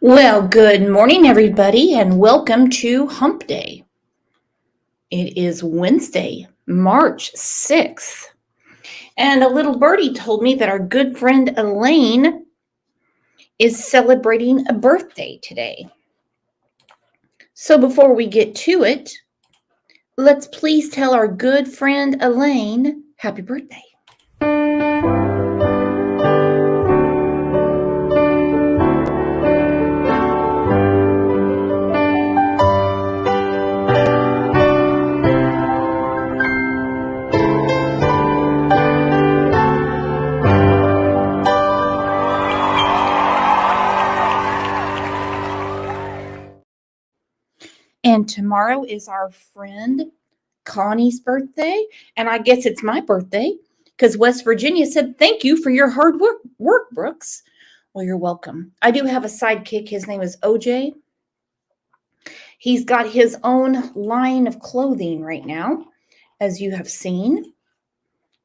Well, good morning, everybody, and welcome to Hump Day. It is Wednesday, March 6th, and a little birdie told me that our good friend Elaine is celebrating a birthday today. So before we get to it, let's please tell our good friend Elaine happy birthday. And tomorrow is our friend Connie's birthday, and I guess it's my birthday because West Virginia said thank you for your hard work, Brooks. Well, you're welcome. I do have a sidekick. His name is OJ. He's got his own line of clothing right now, as you have seen.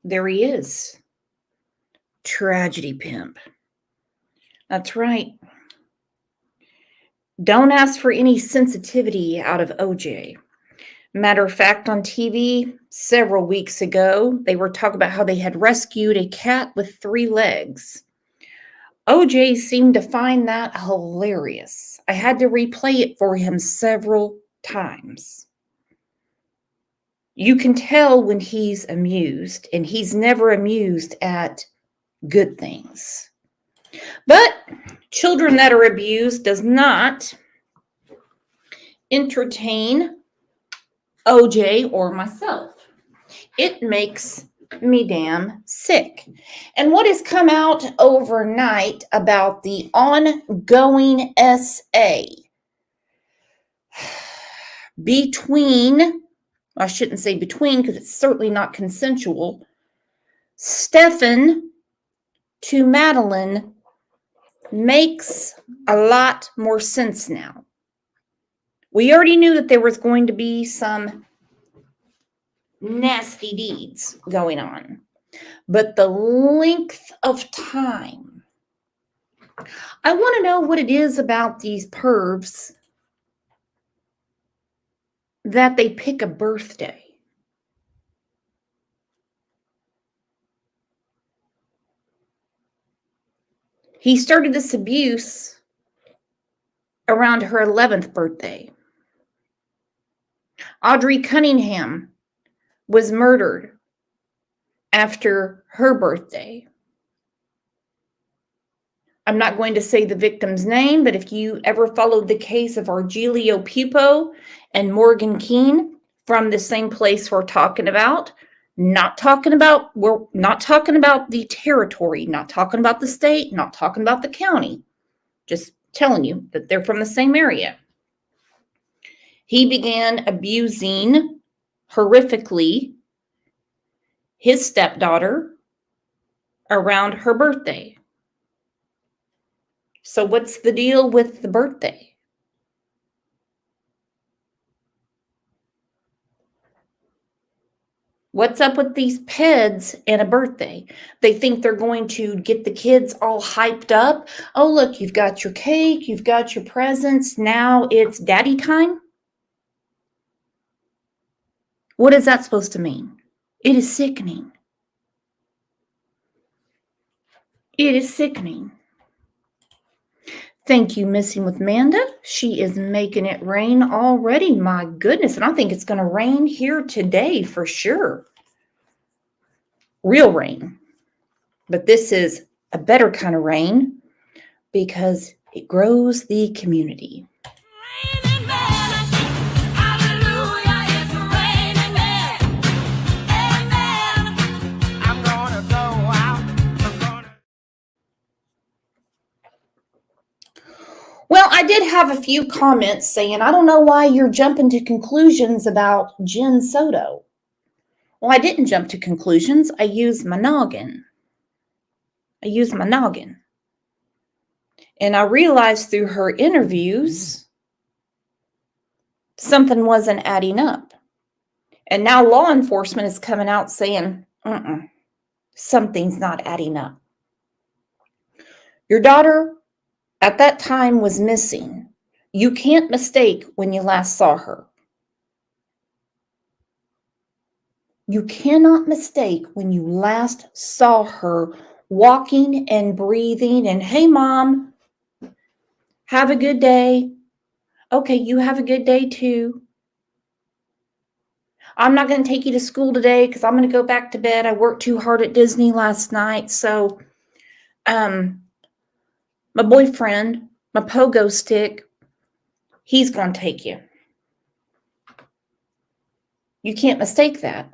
There he is. Tragedy Pimp. That's right. Don't ask for any sensitivity out of OJ. Matter of fact, on TV several weeks ago, they were talking about how they had rescued a cat with 3 legs. OJ seemed to find that hilarious. I had to replay it for him several times. You can tell when he's amused, and he's never amused at good things. But children that are abused does not entertain OJ or myself. It makes me damn sick. And what has come out overnight about the ongoing SA between, I shouldn't say between because it's certainly not consensual, Stefan to Madeline makes a lot more sense now. We already knew that there was going to be some nasty deeds going on, but the length of time. I want to know what it is about these pervs that they pick a birthday. He started this abuse around her 11th birthday. Audrey Cunningham was murdered after her birthday. I'm not going to say the victim's name, but if you ever followed the case of Argelio Pupo and Morgan Keene from the same place we're talking about, we're not talking about the territory, not talking about the state, not talking about the county, just telling you that they're from the same area. He began abusing horrifically his stepdaughter around her birthday. So what's the deal with the birthday? What's up with these peds and a birthday? They think they're going to get the kids all hyped up. Oh, look, you've got your cake, you've got your presents. Now it's daddy time. What is that supposed to mean? It is sickening. It is sickening. Thank you, Missing with Manda. She is making it rain already. My goodness. And I think it's going to rain here today for sure. Real rain. But this is a better kind of rain because it grows the community. Well, I did have a few comments saying, I don't know why you're jumping to conclusions about Jen Soto. Well, I didn't jump to conclusions. I used my noggin. And I realized through her interviews, something wasn't adding up. And now law enforcement is coming out saying, something's not adding up. Your daughter at that time was missing. You can't mistake when you last saw her. You cannot mistake when you last saw her walking and breathing and, hey, Mom, have a good day. Okay, you have a good day too. I'm not going to take you to school today because I'm going to go back to bed. I worked too hard at Disney last night. So, my boyfriend, my pogo stick, he's going to take you. You can't mistake that.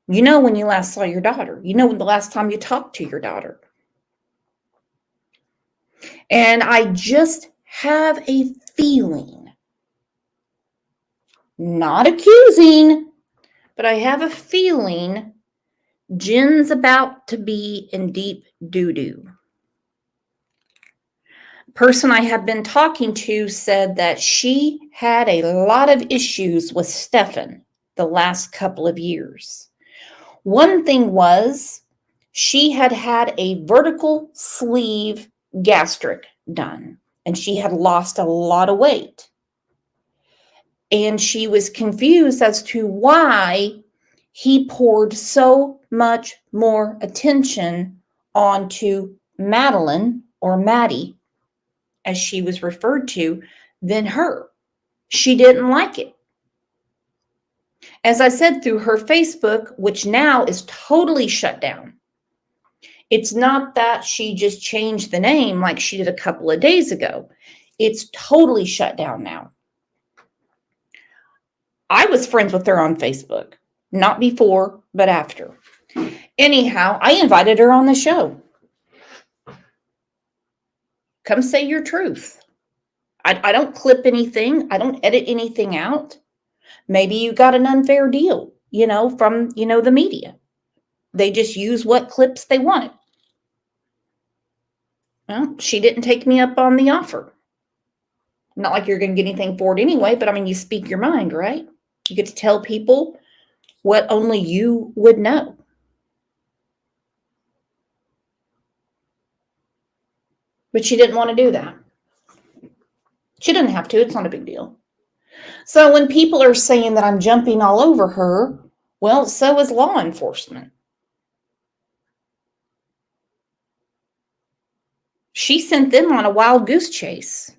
You know when you last saw your daughter. You know when the last time you talked to your daughter. And I just have a feeling, not accusing, but I have a feeling Jen's about to be in deep doo-doo. The person I have been talking to said that she had a lot of issues with Stefan the last couple of years. One thing was she had had a vertical sleeve gastric done, and she had lost a lot of weight. And she was confused as to why he poured so much more attention onto Madeline, or Maddie, as she was referred to, than her. She didn't like it. As I said, through her Facebook, which now is totally shut down. It's not that she just changed the name like she did a couple of days ago. It's totally shut down now. I was friends with her on Facebook. Not before, but after. Anyhow, I invited her on the show. Come say your truth. I don't clip anything. I don't edit anything out. Maybe you got an unfair deal, from, the media. They just use what clips they wanted. Well, she didn't take me up on the offer. Not like you're going to get anything for it anyway, but you speak your mind, right? You get to tell people what only you would know. But she didn't want to do that. She didn't have to. It's not a big deal. So when people are saying that I'm jumping all over her, well, so is law enforcement. She sent them on a wild goose chase.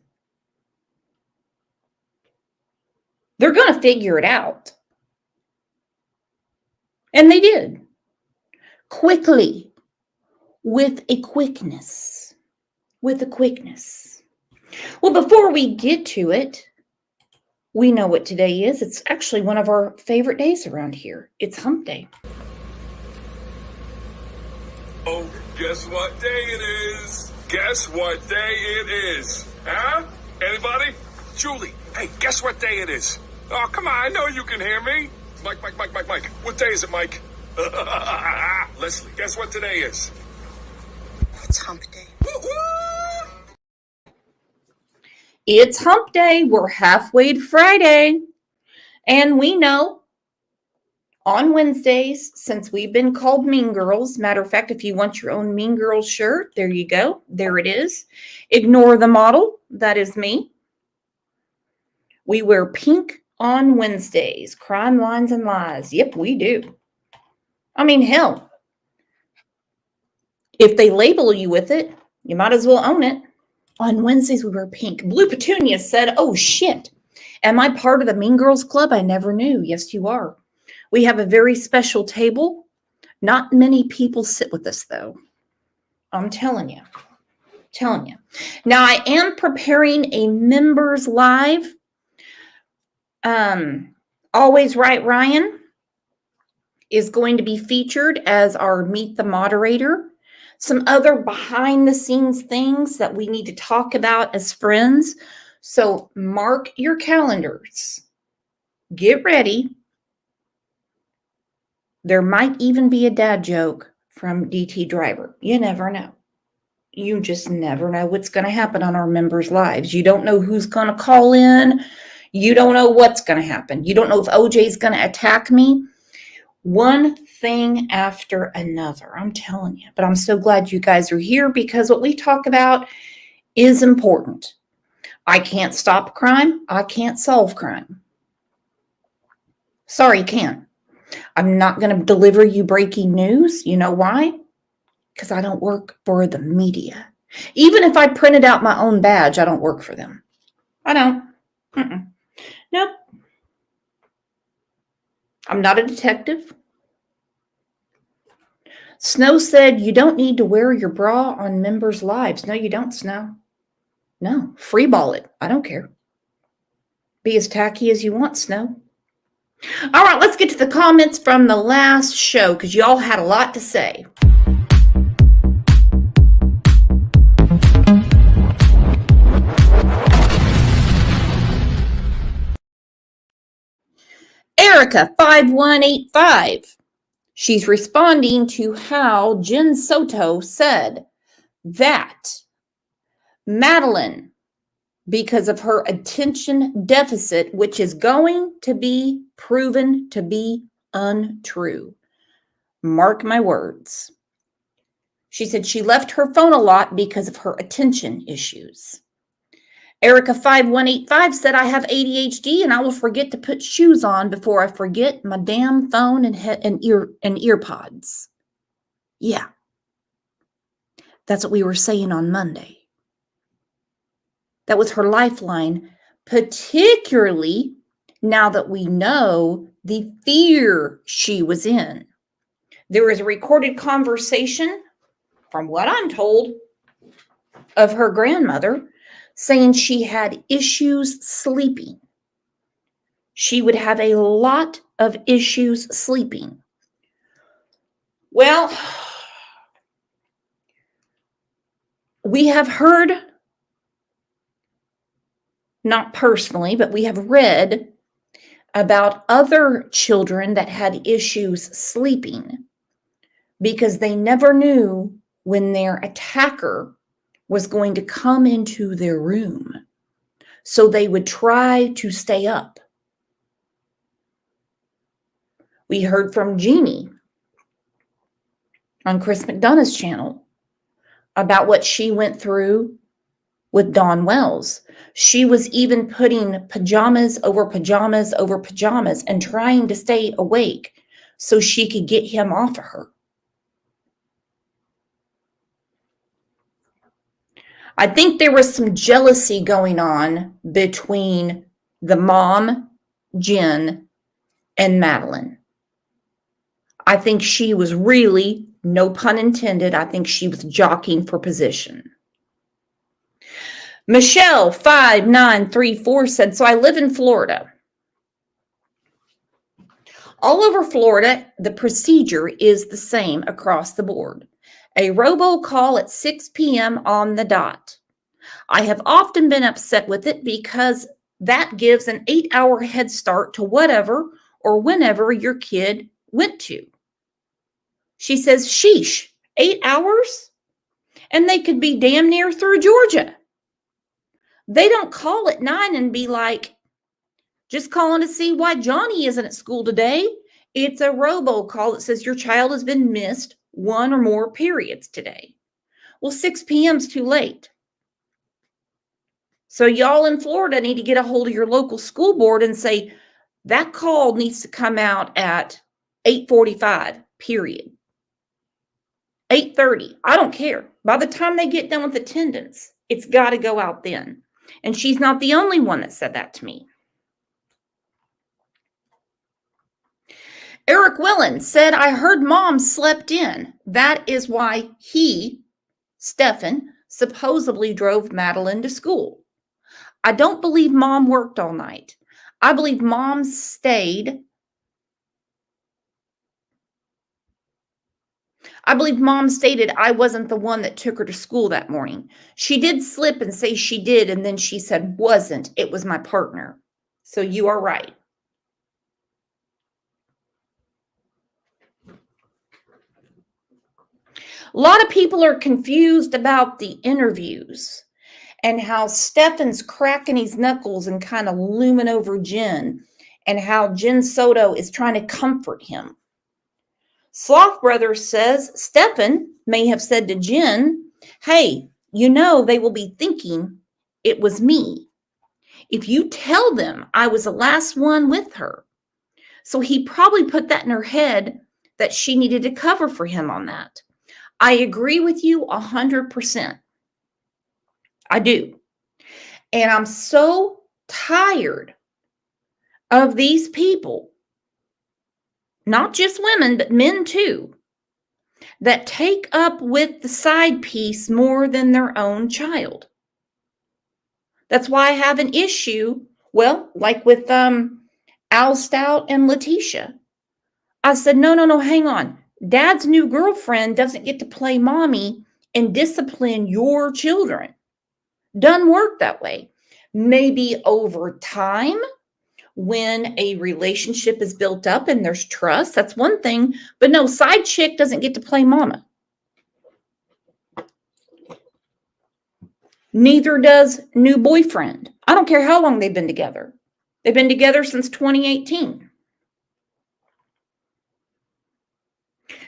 They're going to figure it out. And they did. Quickly. With a quickness. Well, before we get to it, we know what today is. It's actually one of our favorite days around here. It's hump day. Oh, guess what day it is? Guess what day it is? Huh? Anybody? Julie, hey, guess what day it is? Oh, come on, I know you can hear me. Mike. What day is it, Mike? Leslie, guess what today is? It's hump day. Woo-hoo! It's hump day. We're halfway to Friday. And we know on Wednesdays, since we've been called Mean Girls, matter of fact, if you want your own Mean Girls shirt, there you go. There it is. Ignore the model. That is me. We wear pink on Wednesdays. Crime, lines, and lies. Yep, we do. Hell, if they label you with it, you might as well own it. On Wednesdays, we wear pink. Blue Petunia said, oh, shit. Am I part of the Mean Girls Club? I never knew. Yes, you are. We have a very special table. Not many people sit with us, though. I'm telling you. Now, I am preparing a members live. Always Right Ryan is going to be featured as our Meet the Moderator. Some other behind the scenes things that we need to talk about as friends. So mark your calendars. Get ready. There might even be a dad joke from DT Driver. You never know. You just never know what's going to happen on our members' lives. You don't know who's going to call in. You don't know what's going to happen. You don't know if OJ's going to attack me. One thing after another. I'm telling you. But I'm so glad you guys are here because what we talk about is important. I can't stop crime. I can't solve crime. Sorry, can't. I'm not going to deliver you breaking news. You know why? Because I don't work for the media. Even if I printed out my own badge, I don't work for them. I don't. Nope. I'm not a detective. Snow said, you don't need to wear your bra on members' lives. No, you don't, Snow. No, free ball it. I don't care. Be as tacky as you want, Snow. All right, let's get to the comments from the last show because y'all had a lot to say. Erica 5185. She's responding to how Jen Soto said that Madeline, because of her attention deficit, which is going to be proven to be untrue. Mark my words. She said she left her phone a lot because of her attention issues. Erica 5185 said, I have ADHD and I will forget to put shoes on before I forget my damn phone and ear pods. Yeah. That's what we were saying on Monday. That was her lifeline, particularly now that we know the fear she was in. There was a recorded conversation, from what I'm told, of her grandmother saying she had issues sleeping. She would have a lot of issues sleeping. Well, we have heard, not personally, but we have read about other children that had issues sleeping because they never knew when their attacker was going to come into their room. So they would try to stay up. We heard from Jeannie on Chris McDonough's channel about what she went through with Dawn Wells. She was even putting pajamas over pajamas over pajamas and trying to stay awake so she could get him off of her. I think there was some jealousy going on between the mom, Jen, and Madeline. I think she was really, no pun intended, I think she was jockeying for position. Michelle 5934 said, so I live in Florida. All over Florida, the procedure is the same across the board. A robocall at 6 p.m. on the dot. I have often been upset with it because that gives an 8-hour head start to whatever or whenever your kid went to. She says, sheesh, 8 hours? And they could be damn near through Georgia. They don't call at 9 and be like, just calling to see why Johnny isn't at school today. It's a robocall that says your child has been missed 1 or more periods today. Well, 6 p.m. is too late. So y'all in Florida need to get a hold of your local school board and say, that call needs to come out at 8:45, period. 8:30, I don't care. By the time they get done with attendance, it's got to go out then. And she's not the only one that said that to me. Eric Willen said, I heard mom slept in. That is why he, Stefan, supposedly drove Madeline to school. I don't believe mom worked all night. I believe mom stayed. I believe mom stated I wasn't the one that took her to school that morning. She did slip and say she did, and then she said wasn't. It was my partner. So you are right. A lot of people are confused about the interviews and how Stefan's cracking his knuckles and kind of looming over Jen, and how Jen Soto is trying to comfort him. Sloth Brothers says Stefan may have said to Jen, hey, you know they will be thinking it was me if you tell them I was the last one with her. So he probably put that in her head that she needed to cover for him on that. I agree with you 100%. I do. And I'm so tired of these people, not just women, but men too, that take up with the side piece more than their own child. That's why I have an issue, well, like with Al Stout and Letitia. I said, no, hang on. Dad's new girlfriend doesn't get to play mommy and discipline your children. Doesn't work that way. Maybe over time, when a relationship is built up and there's trust, that's one thing. But no, side chick doesn't get to play mama. Neither does new boyfriend. I don't care how long they've been together. They've been together since 2018.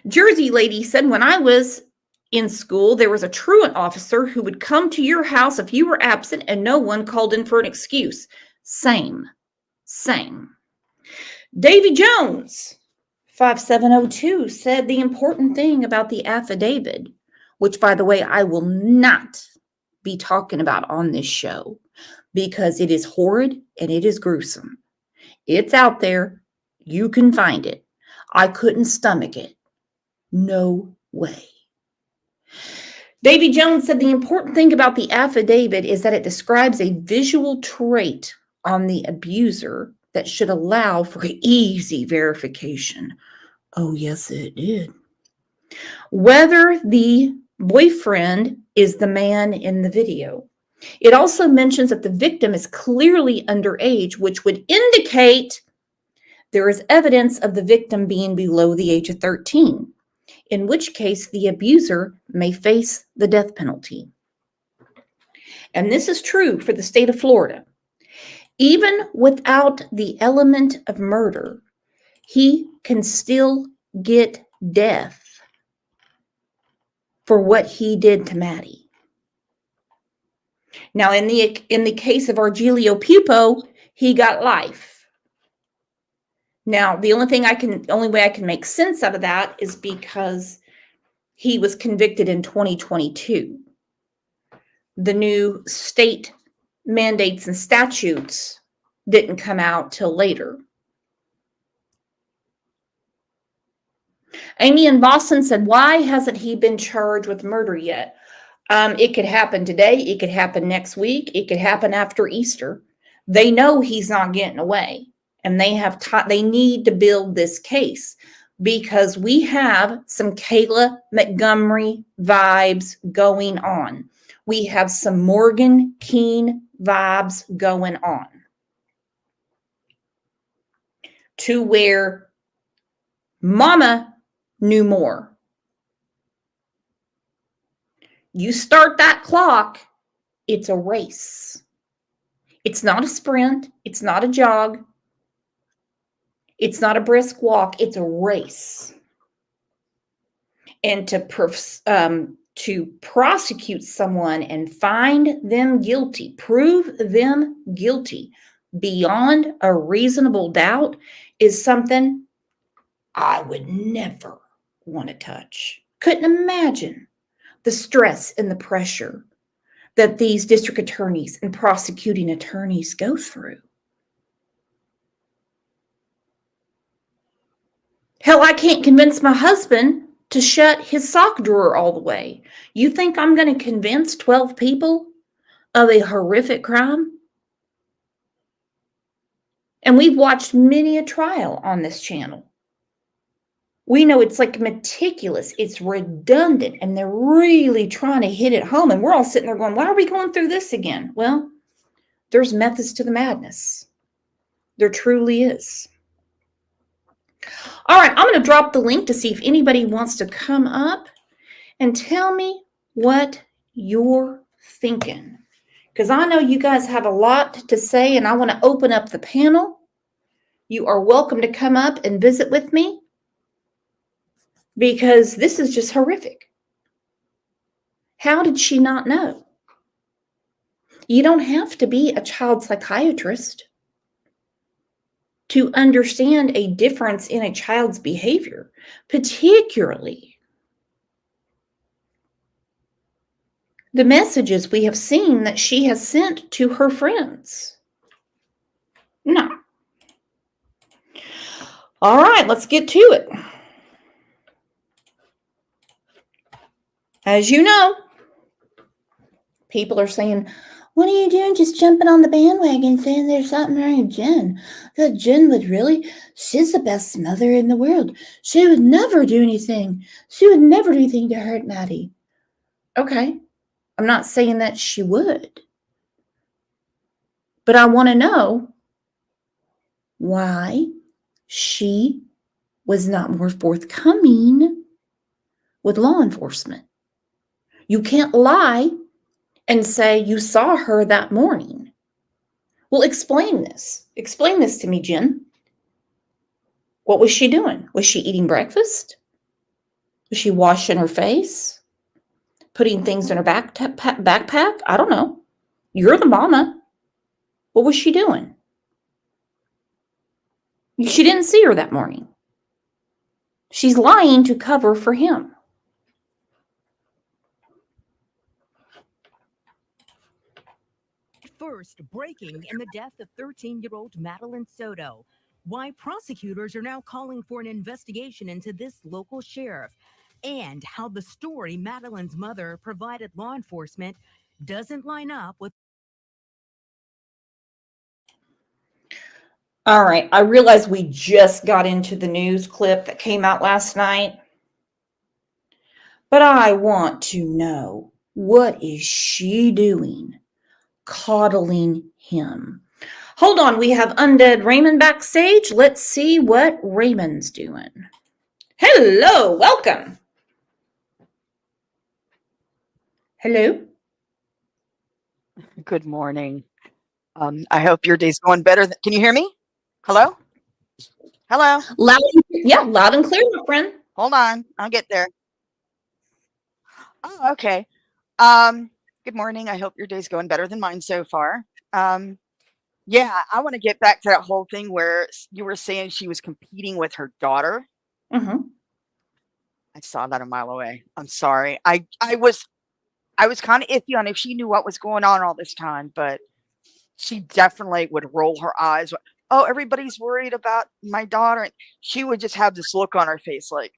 Jersey lady said, when I was in school, there was a truant officer who would come to your house if you were absent and no one called in for an excuse. Same. Davy Jones, 5702, said the important thing about the affidavit, which, by the way, I will not be talking about on this show because it is horrid and it is gruesome. It's out there. You can find it. I couldn't stomach it. No way. Davy Jones said the important thing about the affidavit is that it describes a visual trait on the abuser that should allow for easy verification. Oh, yes, it did. Whether the boyfriend is the man in the video. It also mentions that the victim is clearly underage, which would indicate there is evidence of the victim being below the age of 13, in which case the abuser may face the death penalty. And this is true for the state of Florida. Even without the element of murder, he can still get death for what he did to Maddie. Now, in the case of Argelio Pupo, he got life. Now, the only way I can make sense out of that is because he was convicted in 2022. The new state mandates and statutes didn't come out till later. Amy in Boston said, why hasn't he been charged with murder yet? It could happen today. It could happen next week. It could happen after Easter. They know he's not getting away, and they need to build this case because we have some Kayla Montgomery vibes going on. We have some Morgan Keene vibes going on to where mama knew more. You start that clock, it's a race. It's not a sprint. It's not a jog. It's not a brisk walk. It's a race. And to prosecute someone and find them guilty, prove them guilty beyond a reasonable doubt is something I would never want to touch. Couldn't imagine the stress and the pressure that these district attorneys and prosecuting attorneys go through. Hell, I can't convince my husband to shut his sock drawer all the way. You think I'm going to convince 12 people of a horrific crime? And we've watched many a trial on this channel. We know it's like meticulous, it's redundant, and they're really trying to hit it home. And we're all sitting there going, why are we going through this again? Well, there's methods to the madness. There truly is. All right, I'm going to drop the link to see if anybody wants to come up and tell me what you're thinking. Because I know you guys have a lot to say, and I want to open up the panel. You are welcome to come up and visit with me. because this is just horrific. How did she not know? You don't have to be a child psychiatrist to understand a difference in a child's behavior, particularly the messages we have seen that she has sent to her friends. No. All right, let's get to it. As you know, people are saying, what are you doing just jumping on the bandwagon saying there's something wrong with Jen? That Jen would really, she's the best mother in the world. She would never do anything. She would never do anything to hurt Maddie. Okay, I'm not saying that she would. But I want to know why she was not more forthcoming with law enforcement. You can't lie and say you saw her that morning. Well, explain this. Explain this to me, Jen. What was she doing? Was she eating breakfast? Was she washing her face? Putting things in her backpack? I don't know. You're the mama. What was she doing? She didn't see her that morning. She's lying to cover for him. First, breaking in the death of 13-year-old Madeline Soto. Why prosecutors are now calling for an investigation into this local sheriff, and how the story Madeline's mother provided law enforcement doesn't line up with. All right, I realize we just got into the news clip that came out last night, but I want to know, what is she doing coddling him? Hold on, we have Undead Raymond backstage. Let's see what Raymond's doing. Hello, welcome. Hello. Good morning. I hope your day's going better. Can you hear me? Hello? Hello? Loud and clear, my friend. Hold on. I'll get there. Oh, okay. Good morning. I hope your day's going better than mine so far. Yeah, I want to get back to that whole thing where you were saying she was competing with her daughter. Mm-hmm. I saw that a mile away. I'm sorry. I was kind of iffy on if she knew what was going on all this time, but she definitely would roll her eyes. Oh, everybody's worried about my daughter. And she would just have this look on her face like,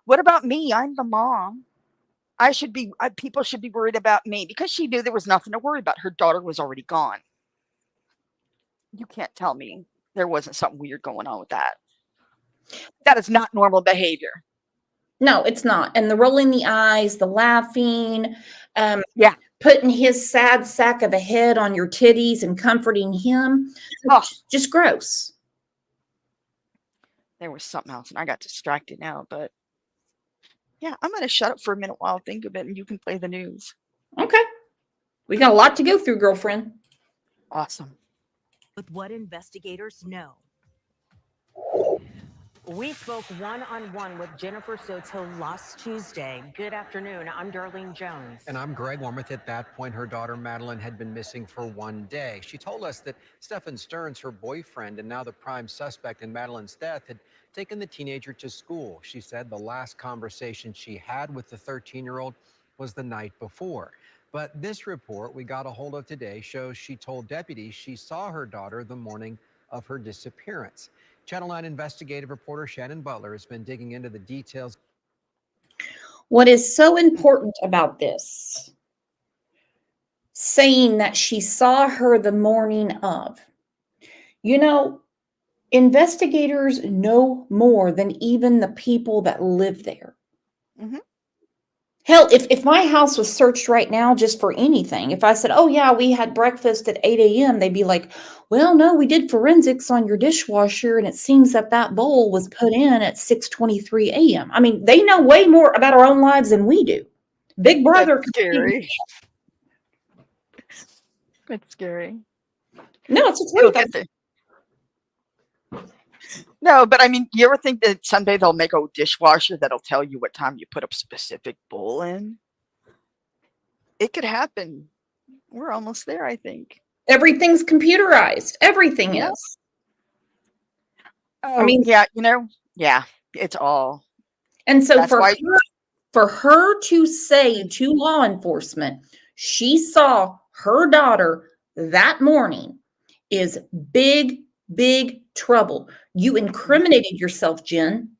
what about me? I'm the mom. People should be worried about me, because she knew there was nothing to worry about. Her daughter was already gone. You can't tell me there wasn't something weird going on with that. That is not normal behavior. No, it's not. And the rolling the eyes, the laughing, Yeah. putting his sad sack of a head on your titties and comforting him. Oh. Just gross. There was something else, and I got distracted now, but yeah, I'm going to shut up for a minute while I think of it, and you can play the news. Okay. We got a lot to go through, girlfriend. Awesome. With what investigators know. We spoke one-on-one with Jennifer Soto last Tuesday. Good afternoon. I'm Darlene Jones. And I'm Greg Wormuth. At that point, her daughter Madeline had been missing for 1 day. She told us that Stephen Stearns, her boyfriend and now the prime suspect in Madeline's death, had taken the teenager to school. She said the last conversation she had with the 13-year-old was the night before. But this report we got a hold of today shows she told deputies she saw her daughter the morning of her disappearance. Channel 9 investigative reporter Shannon Butler has been digging into the details. What is so important about this, saying that she saw her the morning of, investigators know more than even the people that live there. Mm-hmm. Hell, if my house was searched right now just for anything, if I said, oh yeah, we had breakfast at 8 a.m., they'd be like, well, no, we did forensics on your dishwasher, and it seems that bowl was put in at 6:23 a.m. I mean, they know way more about our own lives than we do. Big Brother. That's scary. It's scary. No, it's a truth. No, but I mean, you ever think that someday they'll make a dishwasher that'll tell you what time you put a specific bowl in? It could happen. We're almost there, I think. Everything's computerized. Everything Yeah. is. Oh, I mean, yeah, yeah, it's all. and so That's why. for her to say to law enforcement she saw her daughter that morning is big, big trouble. You incriminated yourself, Jen,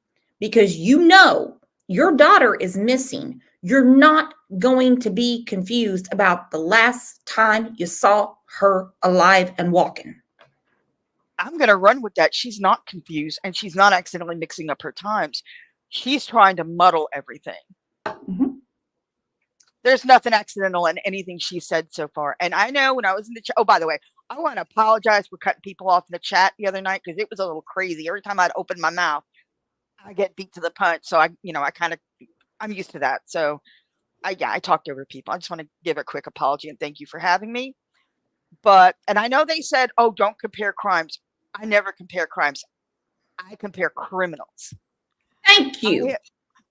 because you know your daughter is missing. You're not going to be confused about the last time you saw her alive and walking. I'm going to run with that. She's not confused and she's not accidentally mixing up her times. She's trying to muddle everything. Mhm. There's nothing accidental in anything she said so far. And I know when I was in the chat, oh, by the way, I want to apologize for cutting people off in the chat the other night because it was a little crazy. Every time I'd open my mouth, I get beat to the punch. So I'm used to that. So I talked over people. I just want to give a quick apology and thank you for having me. And I know they said, oh, don't compare crimes. I never compare crimes. I compare criminals. Thank you.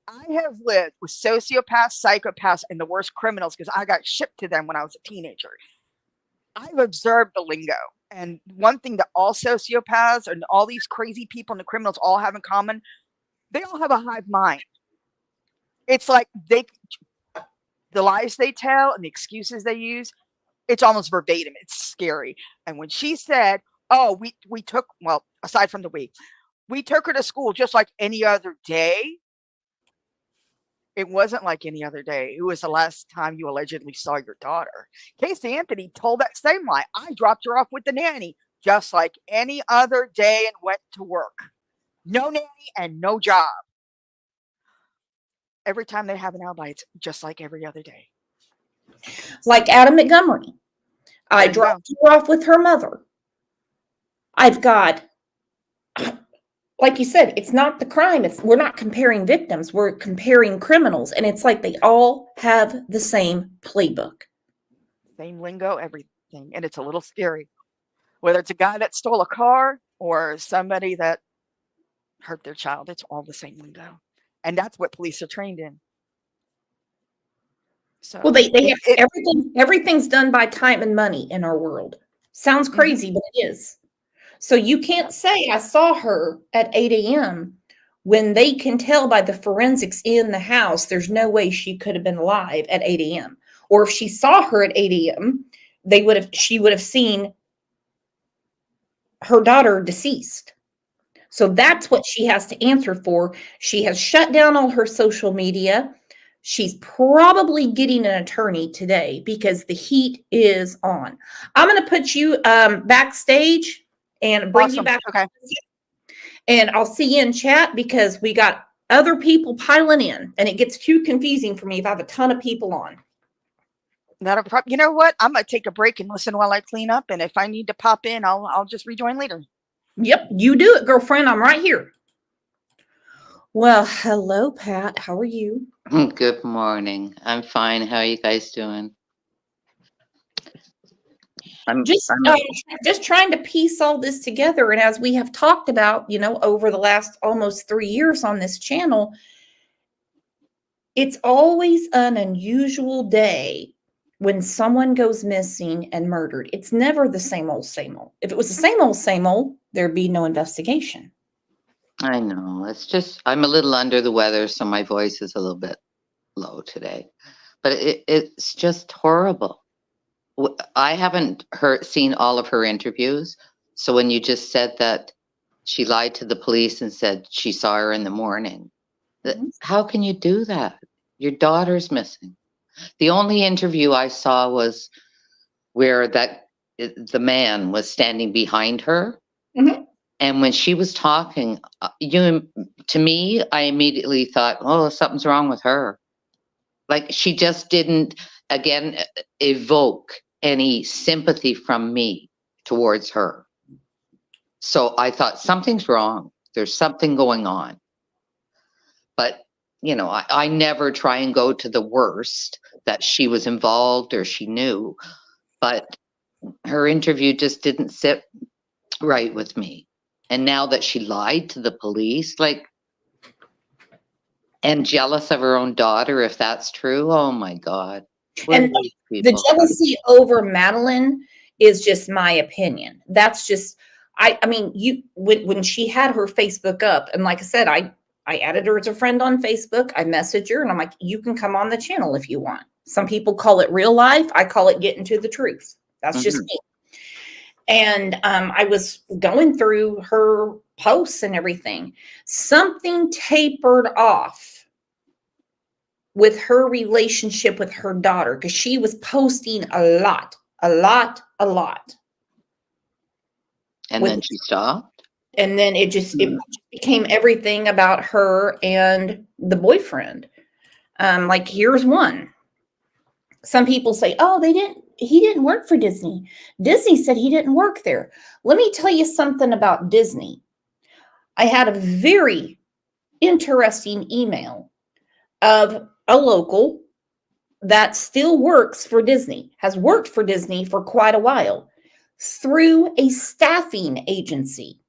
I have lived with sociopaths, psychopaths, and the worst criminals because I got shipped to them when I was a teenager. I've observed the lingo. And one thing that all sociopaths and all these crazy people and the criminals all have in common, they all have a hive mind. It's like the lies they tell and the excuses they use, it's almost verbatim. It's scary. And when she said, oh, we took, well, aside from the we took her to school just like any other day. It wasn't like any other day. It was the last time you allegedly saw your daughter. Casey Anthony told that same lie. I dropped her off with the nanny just like any other day and went to work. No nanny and no job. Every time they have an alibi, it's just like every other day. Like Adam Montgomery. I dropped her off with her mother. I've got, like you said, it's not the crime. We're not comparing victims. We're comparing criminals. And it's like they all have the same playbook. Same lingo, everything. And it's a little scary. Whether it's a guy that stole a car or somebody that hurt their child, it's all the same lingo. And that's what police are trained in. So well, they have everything's done by time and money in our world. Sounds crazy, but it is. So you can't say I saw her at 8 a.m. when they can tell by the forensics in the house there's no way she could have been alive at 8 a.m. Or if she saw her at 8 a.m., she would have seen her daughter deceased. So that's what she has to answer for. She has shut down all her social media. She's probably getting an attorney today because the heat is on. I'm going to put you backstage and bring you back. Okay. And I'll see you in chat because we got other people piling in and it gets too confusing for me if I have a ton of people on. You know what? I'm going to take a break and listen while I clean up. And if I need to pop in, I'll just rejoin later. Yep, you do it, girlfriend. I'm right here. Well, hello, Pat. How are you? Good morning. I'm fine. How are you guys doing? I'm just trying to piece all this together. And as we have talked about, over the last almost 3 years on this channel, it's always an unusual day when someone goes missing and murdered. It's never the same old, same old. If it was the same old, there'd be no investigation. I know. It's just, I'm a little under the weather, so my voice is a little bit low today. But it's just horrible. I haven't seen all of her interviews. So when you just said that she lied to the police and said she saw her in the morning, how can you do that? Your daughter's missing. The only interview I saw was where the man was standing behind her. Mm-hmm. And when she was talking, to me, I immediately thought, oh, something's wrong with her. Like she just didn't, again, evoke any sympathy from me towards her. So I thought something's wrong. There's something going on. But, I never try and go to the worst that she was involved or she knew. But her interview just didn't sit right with me. And now that she lied to the police, like, and jealous of her own daughter, if that's true, oh my God. Where And do these the people- jealousy over Madeline is just my opinion. That's just, I mean, when she had her Facebook up, and like I said, I added her as a friend on Facebook. I messaged her and I'm like, you can come on the channel if you want. Some people call it real life. I call it getting to the truth. That's just me. And I was going through her posts and everything. Something tapered off with her relationship with her daughter, because she was posting a lot. And then she stopped. And then it became everything about her and the boyfriend. Like, here's one. Some people say, oh, he didn't work for Disney. Disney said he didn't work there. Let me tell you something about Disney. I had a very interesting email of a local that still works for Disney, has worked for Disney for quite a while, through a staffing agency,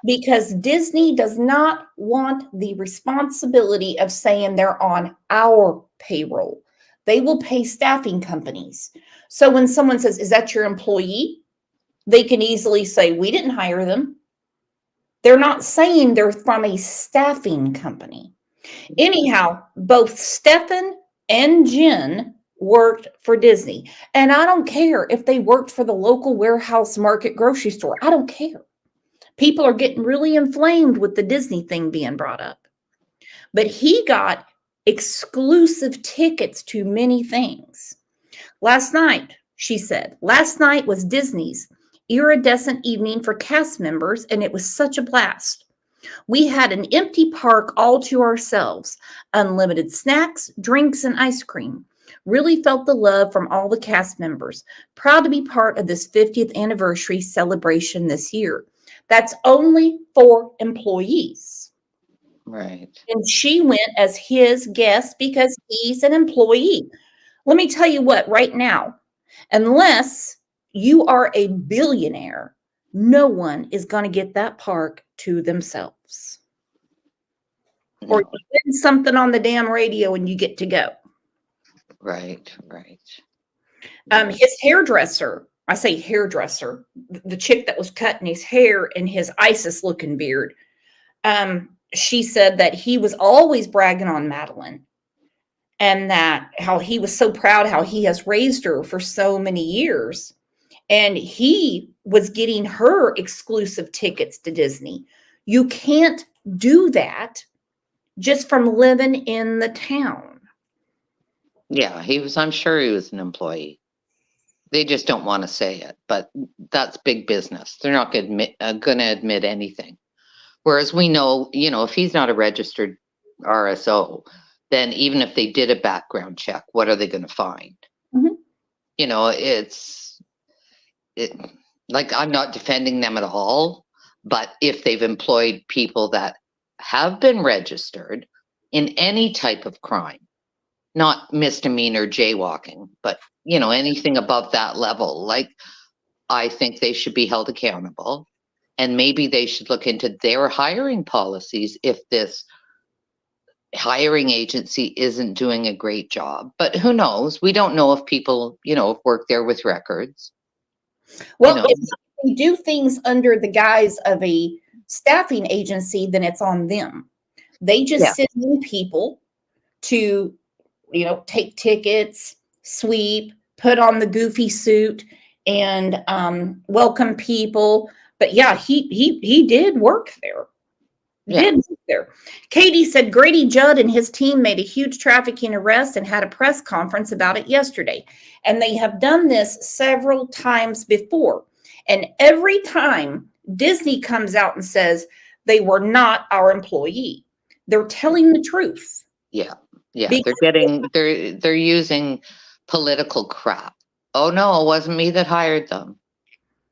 because Disney does not want the responsibility of saying they're on our payroll. They will pay staffing companies. So when someone says, is that your employee? They can easily say, we didn't hire them. They're not saying they're from a staffing company. Anyhow, both Stefan and Jen worked for Disney. And I don't care if they worked for the local warehouse market grocery store. I don't care. People are getting really inflamed with the Disney thing being brought up. But he got exclusive tickets to many things. Last night, she said, last night was Disney's iridescent evening for cast members, and it was such a blast. We had an empty park all to ourselves, unlimited snacks, drinks, and ice cream. Really felt the love from all the cast members. Proud to be part of this 50th anniversary celebration this year. That's only for employees. Right. And she went as his guest because he's an employee. Let me tell you what, right now, unless you are a billionaire, no one is going to get that park to themselves. No. Or you win something on the damn radio and you get to go. Right. His hairdresser, I say hairdresser, the chick that was cutting his hair and his ISIS looking beard, she said that he was always bragging on Madeline, and that how he was so proud how he has raised her for so many years. And he was getting her exclusive tickets to Disney. You can't do that just from living in the town. Yeah, I'm sure he was an employee. They just don't want to say it, but that's big business. They're not going to admit anything. Whereas we know, if he's not a registered RSO, then even if they did a background check, what are they going to find? Mhm. Like, I'm not defending them at all, but if they've employed people that have been registered in any type of crime, not misdemeanor jaywalking, but anything above that level, like, I think they should be held accountable, and maybe they should look into their hiring policies if this hiring agency isn't doing a great job. But who knows? We don't know if people, work there with records. Well, if they do things under the guise of a staffing agency, then it's on them. They just send in people to, take tickets, sweep, put on the goofy suit, and welcome people. But yeah, he did work there. Katie said Grady Judd and his team made a huge trafficking arrest and had a press conference about it yesterday. And they have done this several times before. And every time Disney comes out and says they were not our employee, they're telling the truth. Yeah. They're using political crap. Oh no, it wasn't me that hired them.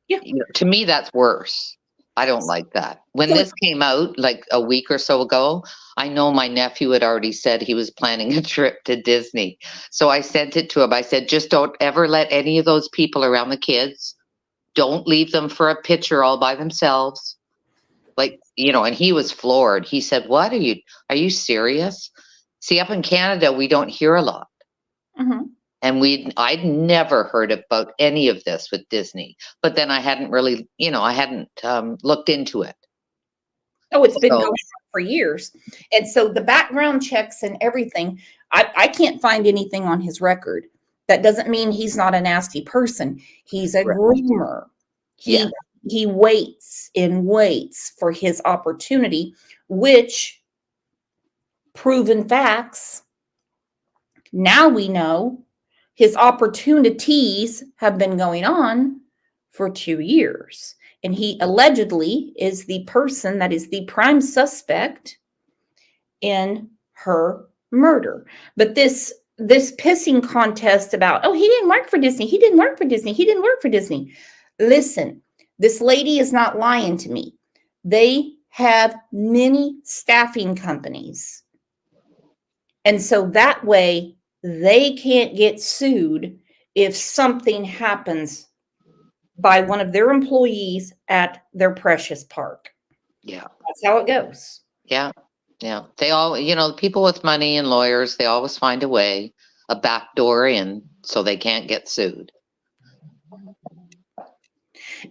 Yeah. To me, that's worse. I don't like that. When this came out like a week or so ago, I know my nephew had already said he was planning a trip to Disney. So I sent it to him. I said, just don't ever let any of those people around the kids. Don't leave them for a picture all by themselves. Like, and he was floored. He said, "What are you serious?" See, up in Canada, we don't hear a lot. Mhm. And I'd never heard about any of this with Disney, but then I hadn't really, I hadn't looked into it. Oh, it's been going So, on for years. And so the background checks and everything, I can't find anything on his record. That doesn't mean he's not a nasty person. He's a Right. groomer. Yeah. He waits and waits for his opportunity, which proven facts, now we know his opportunities have been going on for 2 years. And he allegedly is the person that is the prime suspect in her murder. But this pissing contest about, oh, he didn't work for Disney. He didn't work for Disney. He didn't work for Disney. Listen, this lady is not lying to me. They have many staffing companies. And so that way they can't get sued if something happens by one of their employees at their precious park. Yeah. That's how it goes. Yeah. Yeah. They all, people with money and lawyers, they always find a way, a back door in, so they can't get sued.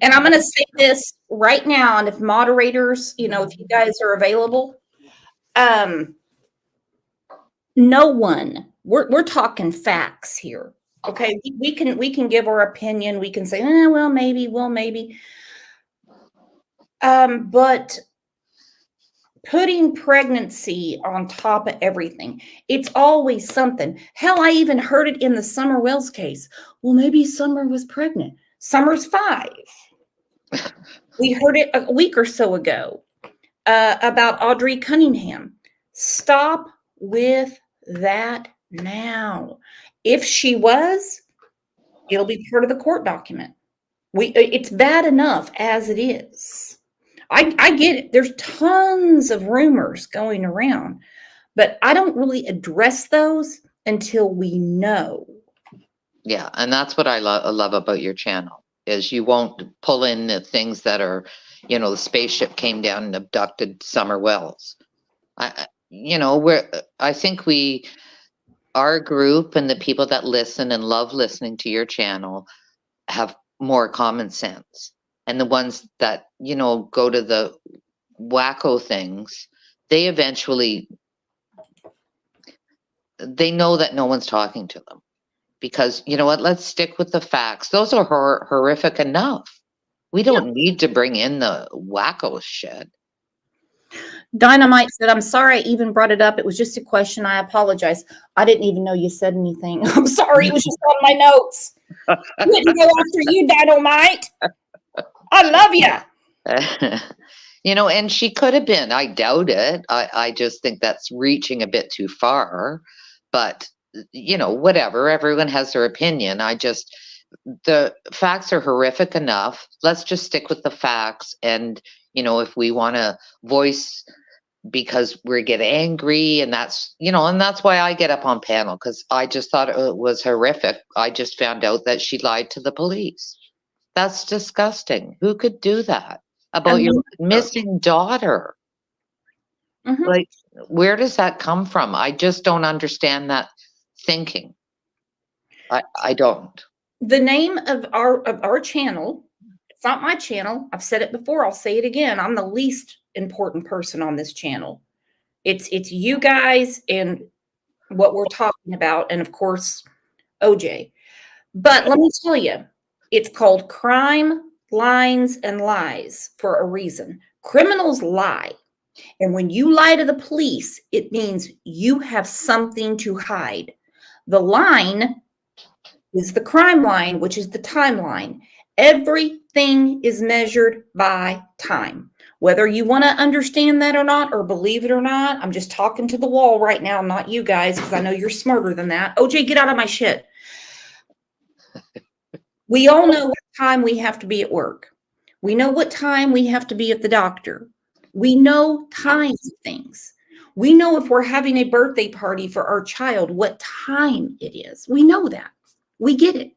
And I'm going to say this right now. And if moderators, if you guys are available, no one, we're talking facts here. Okay. We can give our opinion. We can say, well, maybe. But putting pregnancy on top of everything, it's always something. Hell, I even heard it in the Summer Wells case. Well, maybe Summer was pregnant. Summer's 5. We heard it a week or so ago about Audrey Cunningham. Stop with that now. If she was, it'll be part of the court document. It's bad enough as it is. I get it. There's tons of rumors going around, but I don't really address those until we know. Yeah, and that's what I love about your channel, is you won't pull in the things that are, the spaceship came down and abducted Summer Wells. I think our group and the people that listen and love listening to your channel have more common sense. And the ones that, go to the wacko things, they eventually, they know that no one's talking to them. Because, you know what, let's stick with the facts. Those are horrific enough. We don't need to bring in the wacko shit. Dynamite said, I'm sorry I even brought it up. It was just a question. I apologize. I didn't even know you said anything. I'm sorry. It was just on my notes. I didn't go after you, Dynamite. I love you. And she could have been. I doubt it. I just think that's reaching a bit too far. But, whatever. Everyone has their opinion. The facts are horrific enough. Let's just stick with the facts. And, if we want to voice because we get angry, and that's why I get up on panel, because I just thought it was horrific. I just found out that she lied to the police. That's disgusting. Who could do that about your missing daughter? Mm-hmm. Like, where does that come from? I just don't understand that thinking. I don't. The name of our channel, it's not my channel. I've said it before. I'll say it again. I'm the least important person on this channel. It's you guys and what we're talking about, and of course, OJ. But let me tell you, it's called Crime, Lines, and Lies for a reason. Criminals lie. And when you lie to the police, it means you have something to hide. The line is the crime line, which is the timeline. Everything is measured by time. Whether you want to understand that or not, or believe it or not, I'm just talking to the wall right now, not you guys, because I know you're smarter than that. OJ, get out of my shit. We all know what time we have to be at work. We know what time we have to be at the doctor. We know times of things. We know if we're having a birthday party for our child, what time it is. We know that. We get it.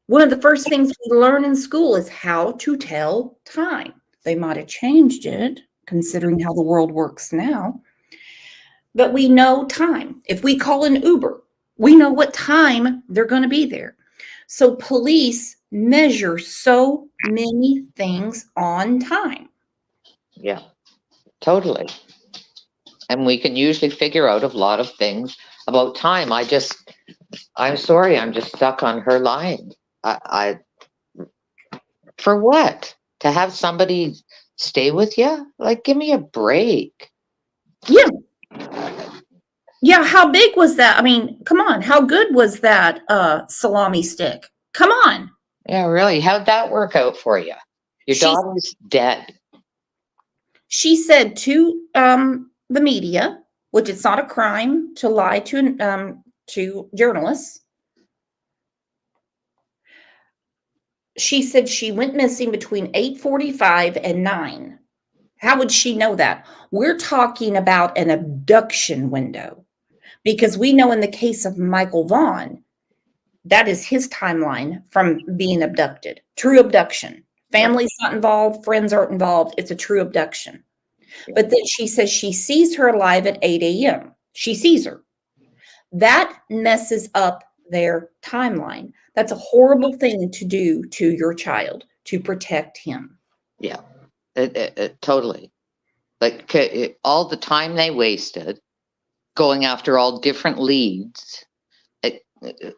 One of the first things we learn in school is how to tell time. They might have changed it, considering how the world works now. But we know time. If we call an Uber, we know what time they're going to be there. So police measure so many things on time. Yeah, totally. And we can usually figure out a lot of things about time. I'm sorry, I'm just stuck on her lying. I for what? To have somebody stay with you? Like, give me a break. Yeah. Yeah, how big was that? I mean, come on. How good was that salami stick? Come on. Yeah, really. How'd that work out for you? Your daughter's dead. She said to the media, which it's not a crime to lie to journalists. She said she went missing between 8:45 and 9. How would she know that? We're talking about an abduction window, because we know in the case of Michael Vaughn, that is his timeline from being abducted. True abduction. Family's not involved, friends aren't involved. It's a true abduction. But then she says she sees her alive at 8 a.m. She sees her. That messes up their timeline. That's a horrible thing to do to your child, to protect him. Yeah, it totally. Like, all the time they wasted going after all different leads.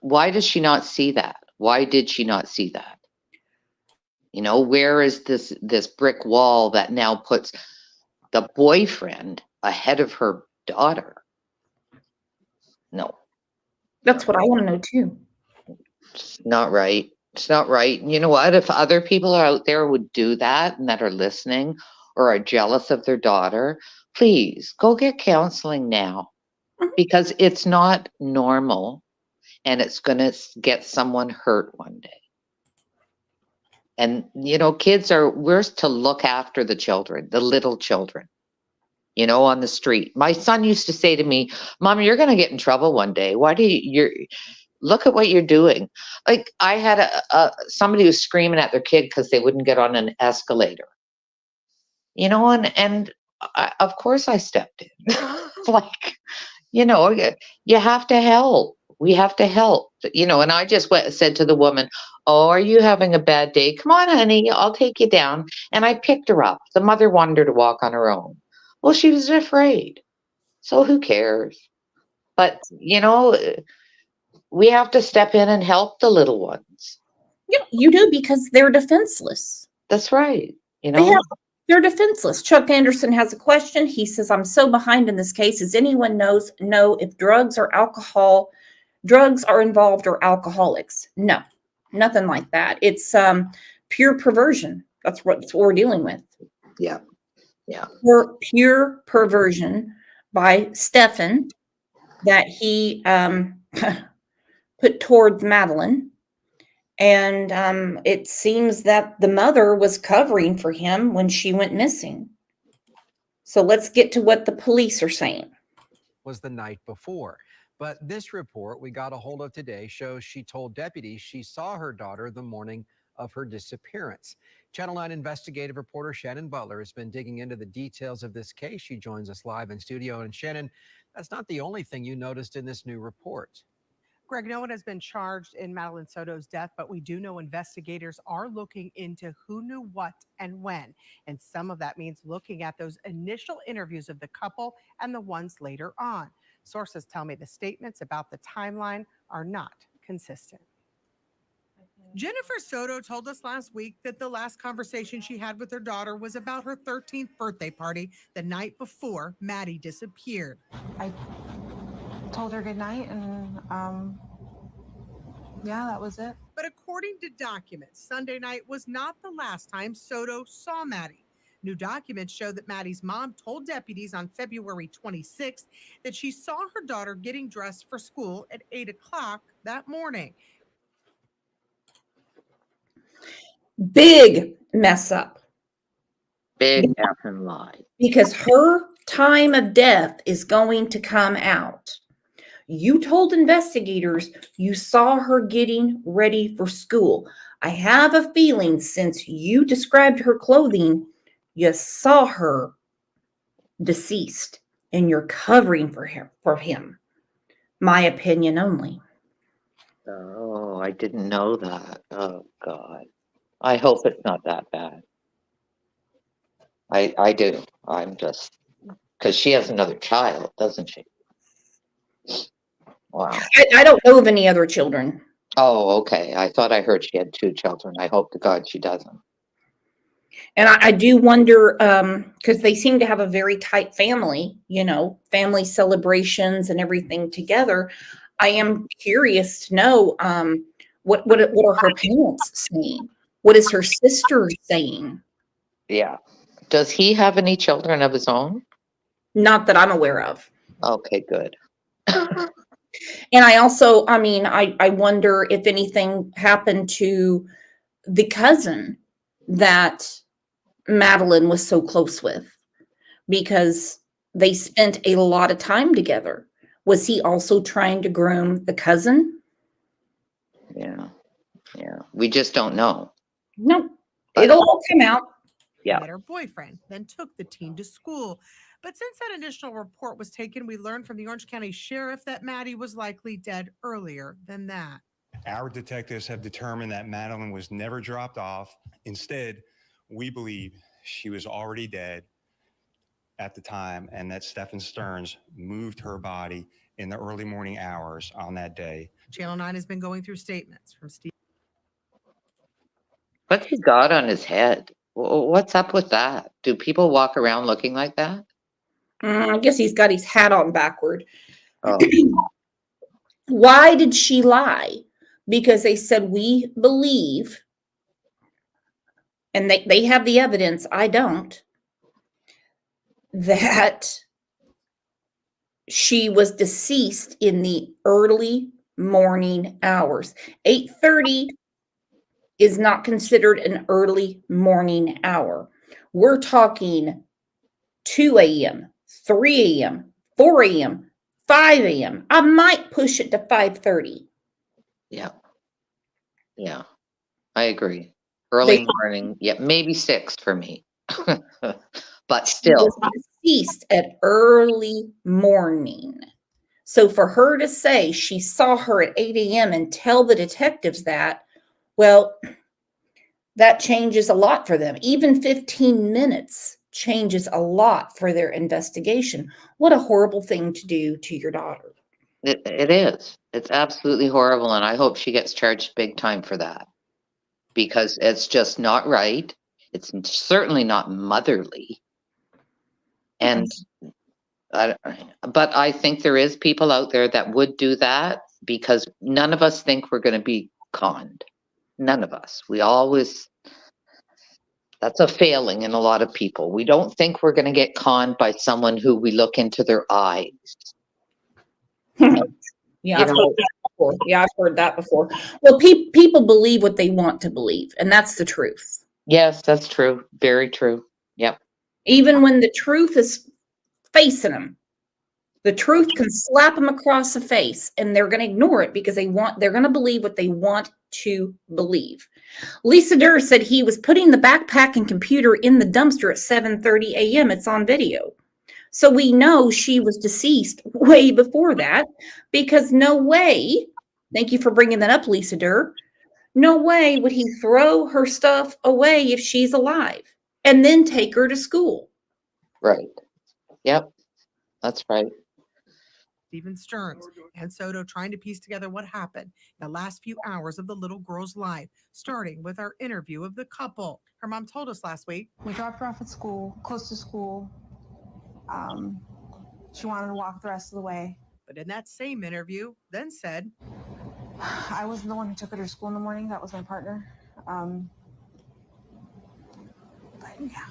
Why does she not see that? Why did she not see that? You know, where is this brick wall that now puts the boyfriend ahead of her daughter? No. That's what I want to know too. It's not right. It's not right. And you know what? If other people are out there would do that and that are listening or are jealous of their daughter, please go get counseling now, because it's not normal and it's going to get someone hurt one day. And, you know, we're to look after the children, the little children, you know, on the street. My son used to say to me, Mom, you're going to get in trouble one day. Why do look at what you're doing? Like, I had somebody who was screaming at their kid because they wouldn't get on an escalator, you know, and of course I stepped in. Like, you know, you have to help. We have to help, you know. And I just said to the woman, oh, are you having a bad day? Come on, honey, I'll take you down. And I picked her up. The mother wanted her to walk on her own. Well, she was afraid. So who cares? But, you know, we have to step in and help the little ones. Yeah, you do, because they're defenseless. That's right. You know, they're defenseless. Chuck Anderson has a question. He says, I'm so behind in this case. Does anyone know if drugs are involved or alcoholics? No, nothing like that. It's pure perversion. That's what we're dealing with. Yeah. Pure perversion by Stefan that he put towards Madeline. And it seems that the mother was covering for him when she went missing. So let's get to what the police are saying. Was the night before. But this report we got a hold of today shows she told deputies she saw her daughter the morning of her disappearance. Channel 9 investigative reporter Shannon Butler has been digging into the details of this case. She joins us live in studio. And Shannon, that's not the only thing you noticed in this new report. Greg, no one has been charged in Madeline Soto's death, but we do know investigators are looking into who knew what and when. And some of that means looking at those initial interviews of the couple and the ones later on. Sources tell me the statements about the timeline are not consistent. Jennifer Soto told us last week that the last conversation she had with her daughter was about her 13th birthday party the night before Maddie disappeared. I told her goodnight, and yeah, that was it. But according to documents, Sunday night was not the last time Soto saw Maddie. New documents show that Maddie's mom told deputies on February 26th that she saw her daughter getting dressed for school at 8 o'clock that morning. Big mess up. Big effing lie. Because her time of death is going to come out. You told investigators you saw her getting ready for school. I have a feeling, since you described her clothing, You saw her deceased and you're covering for him. My opinion only. Oh, I didn't know that. Oh, God. I hope it's not that bad. I do. I'm just, because she has another child, doesn't she? Wow. I don't know of any other children. Oh, okay. I thought I heard she had 2 children. I hope to God she doesn't. And I do wonder, because they seem to have a very tight family, family celebrations and everything together. I am curious to know what are her parents saying? What is her sister saying? Yeah. Does he have any children of his own? Not that I'm aware of. Okay, good. And I also, I wonder if anything happened to the cousin that Madeline was so close with, because they spent a lot of time together. Was he also trying to groom the cousin? Yeah. Yeah. We just don't know. No, But- it'll all come out. Yeah. Met her boyfriend, then took the teen to school. But since that initial report was taken, we learned from the Orange County Sheriff that Maddie was likely dead earlier than that. Our detectives have determined that Madeline was never dropped off. Instead, we believe she was already dead at the time and that Stephen Stearns moved her body in the early morning hours on that day. Channel 9 has been going through statements from Steve. What's he got on his head? What's up with that? Do people walk around looking like that? I guess he's got his hat on backward. Oh, Why did she lie? Because they said, we believe, and they have the evidence, I don't, that she was deceased in the early morning hours. 8:30 is not considered an early morning hour. We're talking 2 a.m., 3 a.m., 4 a.m., 5 a.m. I might push it to 5:30. yeah. Yeah. I agree. Early They morning. Yeah, maybe 6 for me. But She still. was deceased at early morning. So for her to say she saw her at 8 a.m. and tell the detectives that, well, that changes a lot for them. Even 15 minutes changes a lot for their investigation. What a horrible thing to do to your daughter. It is. It's absolutely horrible, and I hope she gets charged big time for that. Because it's just not right. It's certainly not motherly. And but I think there is people out there that would do that because none of us think we're going to be conned. None of us. That's a failing in a lot of people. We don't think we're going to get conned by someone who we look into their eyes. Yeah, I've heard that before. Yeah, I've heard that before. Well, people believe what they want to believe, and that's the truth. Yes, that's true. Very true. Yep. Even when the truth is facing them, the truth can slap them across the face, and they're going to ignore it because they're going to believe what they want to believe. Lisa Durr said he was putting the backpack and computer in the dumpster at 7:30 a.m. It's on video. So we know she was deceased way before that, because no way, thank you for bringing that up, Lisa Durr, no way would he throw her stuff away if she's alive and then take her to school. Right. Yep. That's right. Stephen Stearns and Soto trying to piece together what happened in the last few hours of the little girl's life, starting with our interview of the couple. Her mom told us last week. We dropped her off at school, close to school. She wanted to walk the rest of the way. But in that same interview, then said, I wasn't the one who took her to school in the morning. That was my partner. But yeah.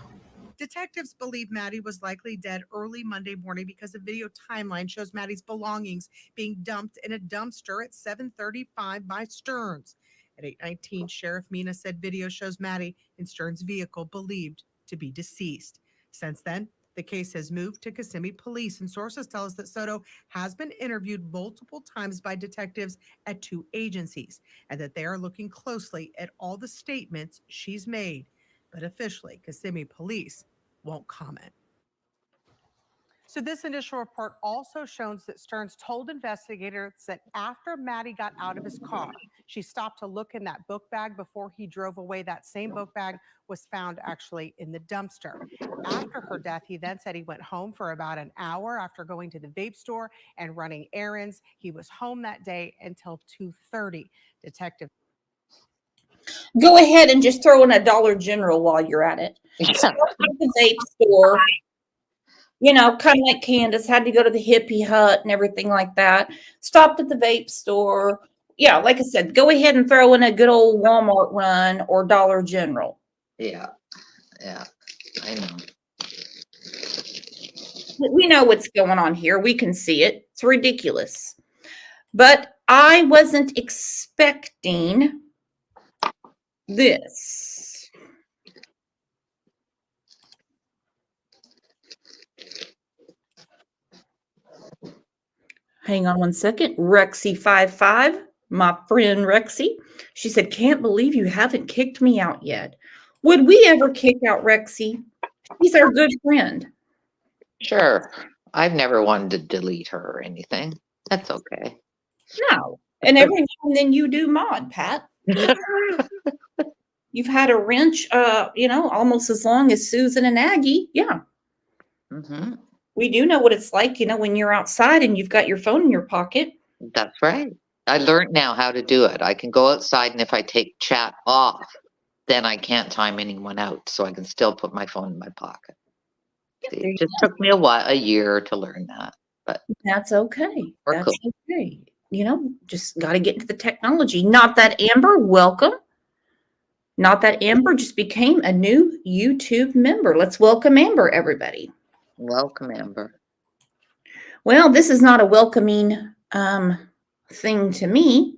detectives believe Maddie was likely dead early Monday morning because a video timeline shows Maddie's belongings being dumped in a dumpster at 7:35 by Stearns. At 8:19, Sheriff Mina said video shows Maddie in Stearns' vehicle believed to be deceased. Since then, the case has moved to Kissimmee Police, and sources tell us that Soto has been interviewed multiple times by detectives at 2 agencies and that they are looking closely at all the statements she's made. But officially, Kissimmee Police won't comment. So this initial report also shows that Stearns told investigators that after Maddie got out of his car, she stopped to look in that book bag before he drove away. That same book bag was found actually in the dumpster. After her death, he then said he went home for about an hour after going to the vape store and running errands. He was home that day until 2:30. Detective. Go ahead and just throw in a Dollar General while you're at it. Start at the vape store. You know, kind of like Candace had to go to the hippie hut and everything like that. Stopped at the vape store. Yeah, like I said, go ahead and throw in a good old Walmart run or Dollar General. Yeah, I know. We know what's going on here. We can see it. It's ridiculous. But I wasn't expecting this. Hang on one second. Rexy55, my friend Rexy. She said, can't believe you haven't kicked me out yet. Would we ever kick out Rexy? She's our good friend. Sure. I've never wanted to delete her or anything. That's okay. No. And every now and then you do mod, Pat. You've had a wrench, almost as long as Susan and Aggie. Yeah. Mm-hmm. We do know what it's like, when you're outside and you've got your phone in your pocket. That's right. I learned now how to do it. I can go outside, and if I take chat off, then I can't time anyone out. So I can still put my phone in my pocket. It just took me a year to learn that. But that's okay. That's cool. Okay. Just got to get into the technology. Not that Amber, welcome. Not that Amber just became a new YouTube member. Let's welcome Amber, everybody. Welcome, Amber. Well, this is not a welcoming thing to me.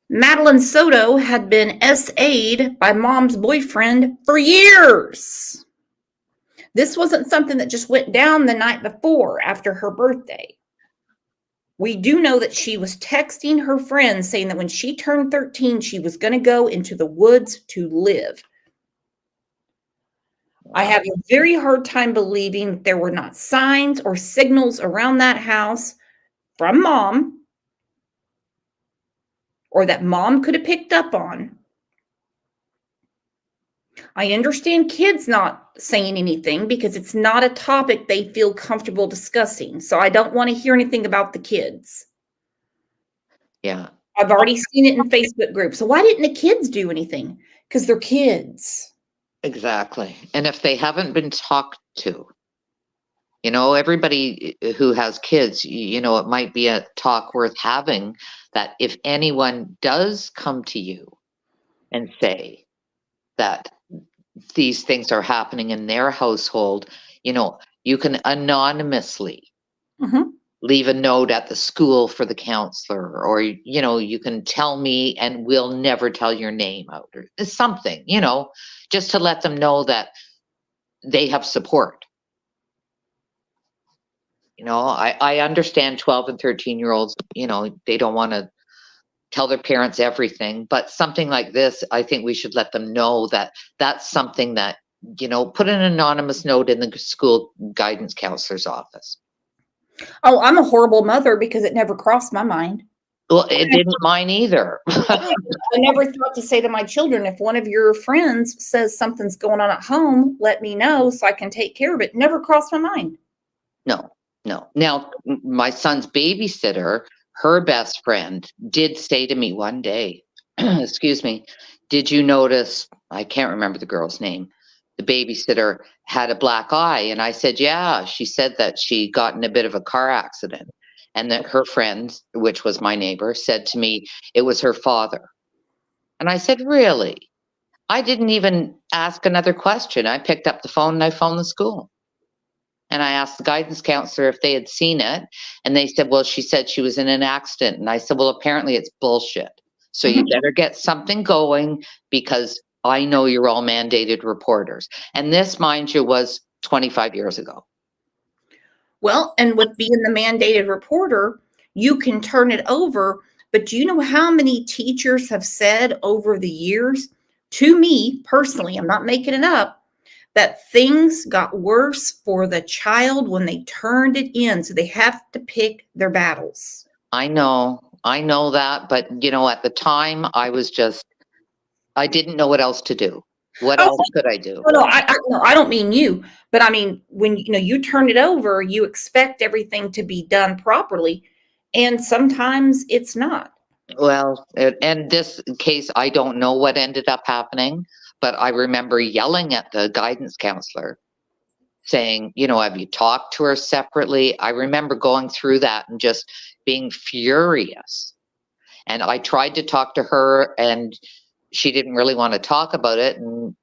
Madeline Soto had been SA'd by mom's boyfriend for years. This wasn't something that just went down the night before after her birthday. We do know that she was texting her friends saying that when she turned 13, she was going to go into the woods to live. I have a very hard time believing that there were not signs or signals around that house from mom, or that mom could have picked up on. I understand kids not saying anything because it's not a topic they feel comfortable discussing. So I don't want to hear anything about the kids. Yeah. I've already seen it in Facebook groups. So why didn't the kids do anything? Because they're kids. Exactly. And if they haven't been talked to, everybody who has kids, it might be a talk worth having, that if anyone does come to you and say that these things are happening in their household, you can anonymously leave a note at the school for the counselor, or, you can tell me and we'll never tell your name out, or something, just to let them know that they have support. I understand 12 and 13-year-olds, they don't want to tell their parents everything, but something like this, I think we should let them know that that's something that, put an anonymous note in the school guidance counselor's office. Oh, I'm a horrible mother because it never crossed my mind. Well, it didn't mine either. I never thought to say to my children, if one of your friends says something's going on at home, let me know so I can take care of it. Never crossed my mind. No. Now, my son's babysitter, her best friend, did say to me one day, excuse me, did you notice, I can't remember the girl's name, the babysitter had a black eye? And I said, yeah. She said that she got in a bit of a car accident, and that her friend, which was my neighbor, said to me it was her father. And I said, really? I didn't even ask another question. I picked up the phone and I phoned the school. And I asked the guidance counselor if they had seen it. And they said, well, she said she was in an accident. And I said, well, apparently it's bullshit. So you better get something going, because I know you're all mandated reporters. And this, mind you, was 25 years ago. Well, and with being the mandated reporter, you can turn it over. But do you know how many teachers have said over the years to me personally, I'm not making it up, that things got worse for the child when they turned it in. So they have to pick their battles. I know that, but at the time I didn't know what else to do. What Oh, else could I do? no, I don't mean you, but I mean, when you turn it over, you expect everything to be done properly, and sometimes it's not. Well, in this case, I don't know what ended up happening, but I remember yelling at the guidance counselor saying, have you talked to her separately? I remember going through that and just being furious. And I tried to talk to her and she didn't really want to talk about it. And,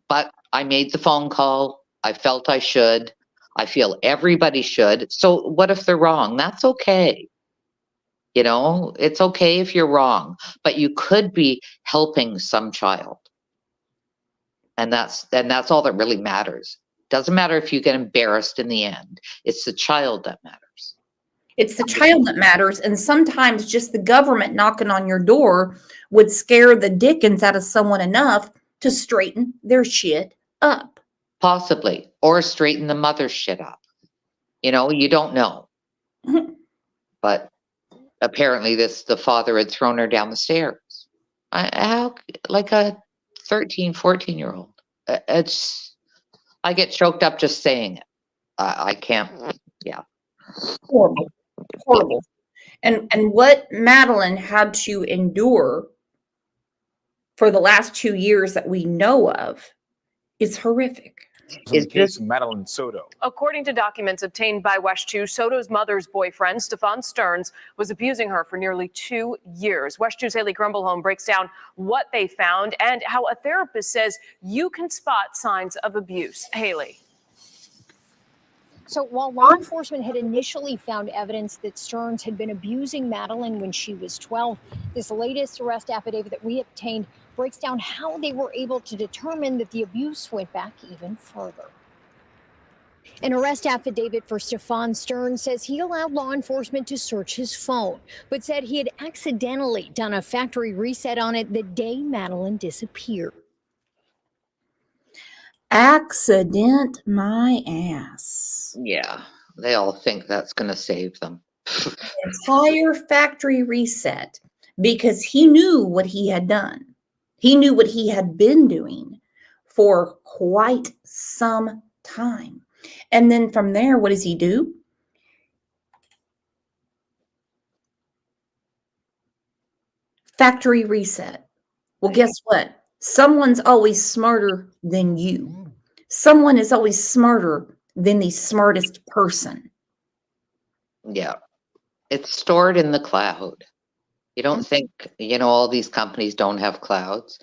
but I made the phone call. I felt I should. I feel everybody should. So what if they're wrong? That's okay. It's okay if you're wrong, but you could be helping some child. And that's all that really matters. Doesn't matter if you get embarrassed in the end. It's the child that matters. It's the child that matters. And sometimes just the government knocking on your door would scare the dickens out of someone enough to straighten their shit up. Possibly. Or straighten the mother's shit up. You don't know. But apparently the father had thrown her down the stairs. How, like a 13, 14-year-old. I get choked up just saying it. I can't, yeah. Horrible. And what Madeline had to endure for the last 2 years that we know of is horrific. In the case of Madeline Soto. According to documents obtained by WESH 2, Soto's mother's boyfriend, Stefan Stearns, was abusing her for nearly 2 years. WESH 2's Haley Grumbleholm breaks down what they found and how a therapist says you can spot signs of abuse. Haley. So while law enforcement had initially found evidence that Stearns had been abusing Madeline when she was 12, this latest arrest affidavit that we obtained breaks down how they were able to determine that the abuse went back even further. An arrest affidavit for Stefan Stearns says he allowed law enforcement to search his phone, but said he had accidentally done a factory reset on it the day Madeline disappeared. Accident my ass. Yeah, they all think that's going to save them. Entire factory reset because he knew what he had done. He knew what he had been doing for quite some time. And then from there, what does he do? Factory reset. Well, guess what? Someone's always smarter than you. Someone is always smarter than the smartest person. Yeah. It's stored in the cloud. You don't think, all these companies don't have clouds.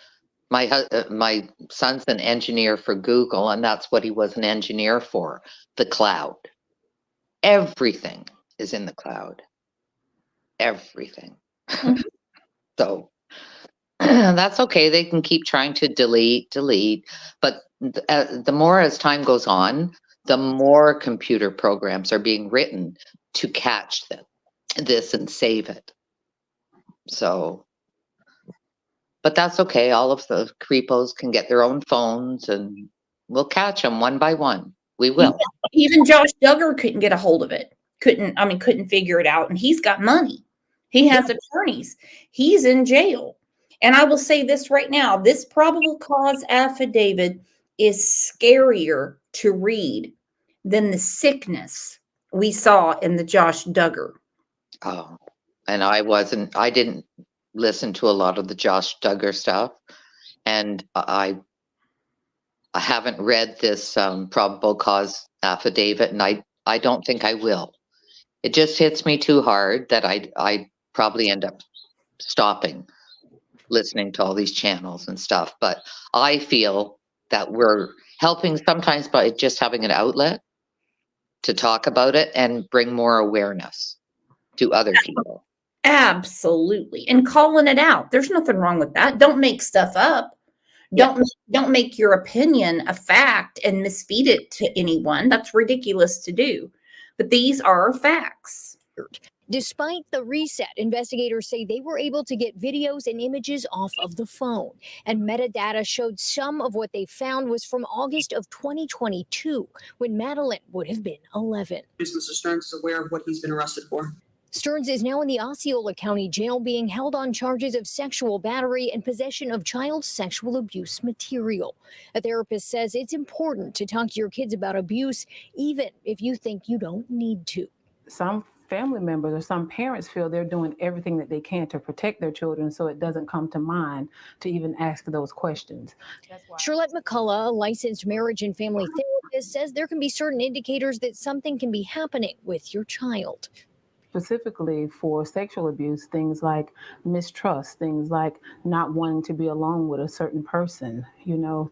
My son's an engineer for Google, and that's what he was an engineer for, the cloud. Everything is in the cloud. Everything. So that's okay. They can keep trying to delete. But the more as time goes on, the more computer programs are being written to catch this and save it. So, but that's okay. All of the creepos can get their own phones and we'll catch them one by one. We will. Even Josh Duggar couldn't get a hold of it. Couldn't figure it out. And he's got money. He has attorneys. He's in jail. And I will say this right now, this probable cause affidavit is scarier to read than the sickness we saw in the Josh Duggar. Oh, and I didn't listen to a lot of the Josh Duggar stuff. And I haven't read this probable cause affidavit, and I don't think I will. It just hits me too hard that I probably end up stopping listening to all these channels and stuff. But I feel that we're helping sometimes by just having an outlet to talk about it and bring more awareness to other people. Absolutely. And calling it out. There's nothing wrong with that. Don't make stuff up. Don't make your opinion a fact and misfeed it to anyone. That's ridiculous to do. But these are facts. Despite the reset, investigators say they were able to get videos and images off of the phone. And metadata showed some of what they found was from August of 2022, when Madeline would have been 11. Mr. Stearns is aware of what he's been arrested for. Stearns is now in the Osceola County Jail being held on charges of sexual battery and possession of child sexual abuse material. A therapist says it's important to talk to your kids about abuse, even if you think you don't need to. Some family members or some parents feel they're doing everything that they can to protect their children, so it doesn't come to mind to even ask those questions. Charlotte McCullough, a licensed marriage and family therapist, says there can be certain indicators that something can be happening with your child. Specifically for sexual abuse, things like mistrust, things like not wanting to be alone with a certain person,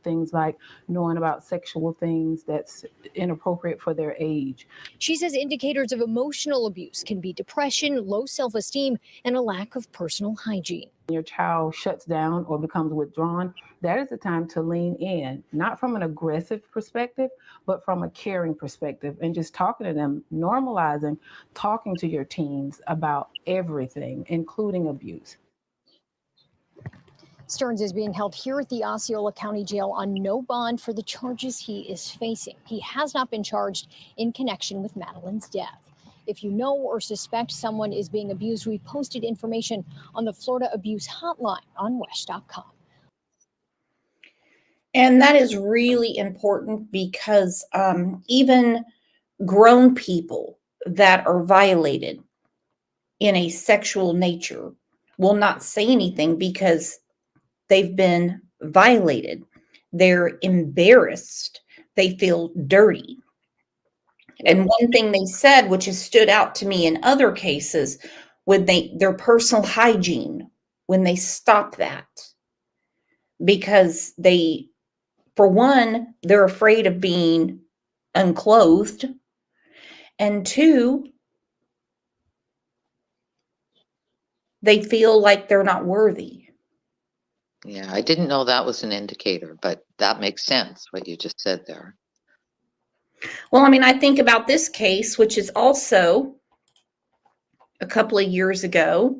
things like knowing about sexual things that's inappropriate for their age. She says indicators of emotional abuse can be depression, low self-esteem, and a lack of personal hygiene. When your child shuts down or becomes withdrawn, that is the time to lean in, not from an aggressive perspective, but from a caring perspective, and just talking to them, normalizing talking to your teens about everything, including abuse. Stearns is being held here at the Osceola County Jail on no bond for the charges he is facing. He has not been charged in connection with Madeline's death. If you know or suspect someone is being abused, we posted information on the Florida Abuse Hotline on WESH.com. And that is really important because even grown people that are violated in a sexual nature will not say anything because they've been violated. They're embarrassed. They feel dirty. And one thing they said, which has stood out to me in other cases, when their personal hygiene, when they stop that, because for one, they're afraid of being unclothed, and two, they feel like they're not worthy. Yeah, I didn't know that was an indicator, but that makes sense, what you just said there. Well, I think about this case, which is also a couple of years ago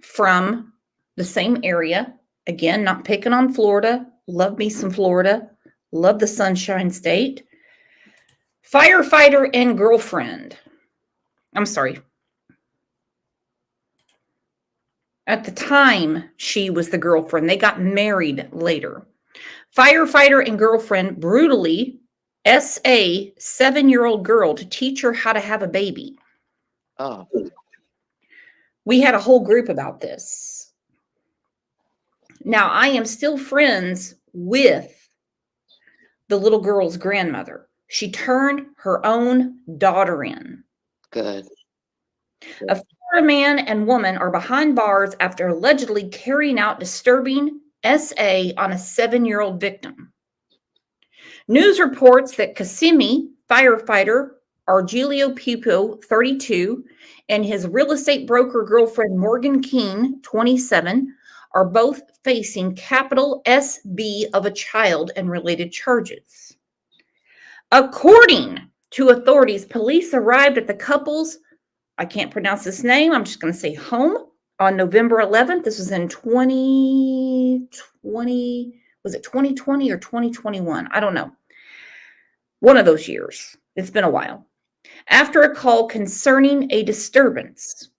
from the same area. Again, not picking on Florida. Love me some Florida. Love the Sunshine State. Firefighter and girlfriend. I'm sorry. At the time, she was the girlfriend. They got married later. Firefighter and girlfriend brutally SA 7-year-old girl to teach her how to have a baby. Oh. We had a whole group about this. Now, I am still friends with the little girl's grandmother. She turned her own daughter in. Good. A Florida man and woman are behind bars after allegedly carrying out disturbing SA on a 7-year-old victim. News reports that Kissimmee firefighter Argelio Pupo, 32, and his real estate broker girlfriend Morgan Keene, 27, are both facing capital SB of a child and related charges. According to authorities, police arrived at the couple's, I can't pronounce this name, I'm just going to say home, on November 11th. This was in 2020. Was it 2020 or 2021? I don't know. One of those years. It's been a while. After a call concerning a disturbance,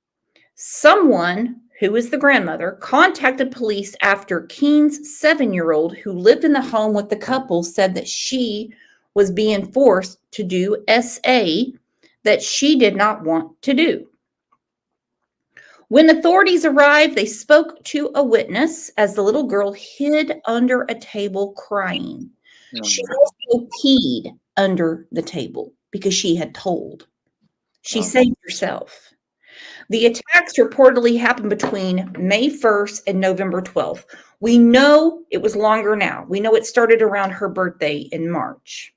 someone who is the grandmother contacted police after Keene's 7-year-old, who lived in the home with the couple, said that she was being forced to do SA that she did not want to do. When authorities arrived, they spoke to a witness as the little girl hid under a table crying. She also peed under the table because she had told. She saved herself. The attacks reportedly happened between May 1st and November 12th. We know it was longer now. We know it started around her birthday in March.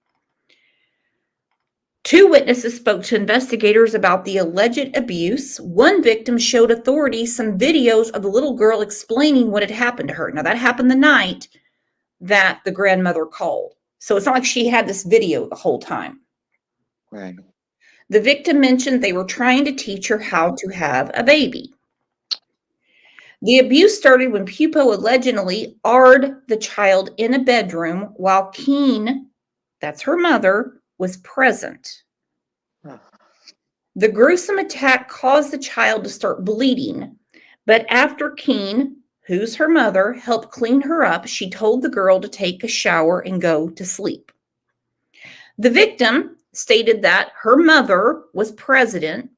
2 witnesses spoke to investigators about the alleged abuse. One victim showed authorities some videos of the little girl explaining what had happened to her. Now, that happened the night that the grandmother called. So it's not like she had this video the whole time. Right. The victim mentioned they were trying to teach her how to have a baby. The abuse started when Pupo allegedly AR'd the child in a bedroom while Keen, that's her mother, was present. The gruesome attack caused the child to start bleeding, but after Keen, who's her mother, helped clean her up, she told the girl to take a shower and go to sleep. The victim stated that her mother was present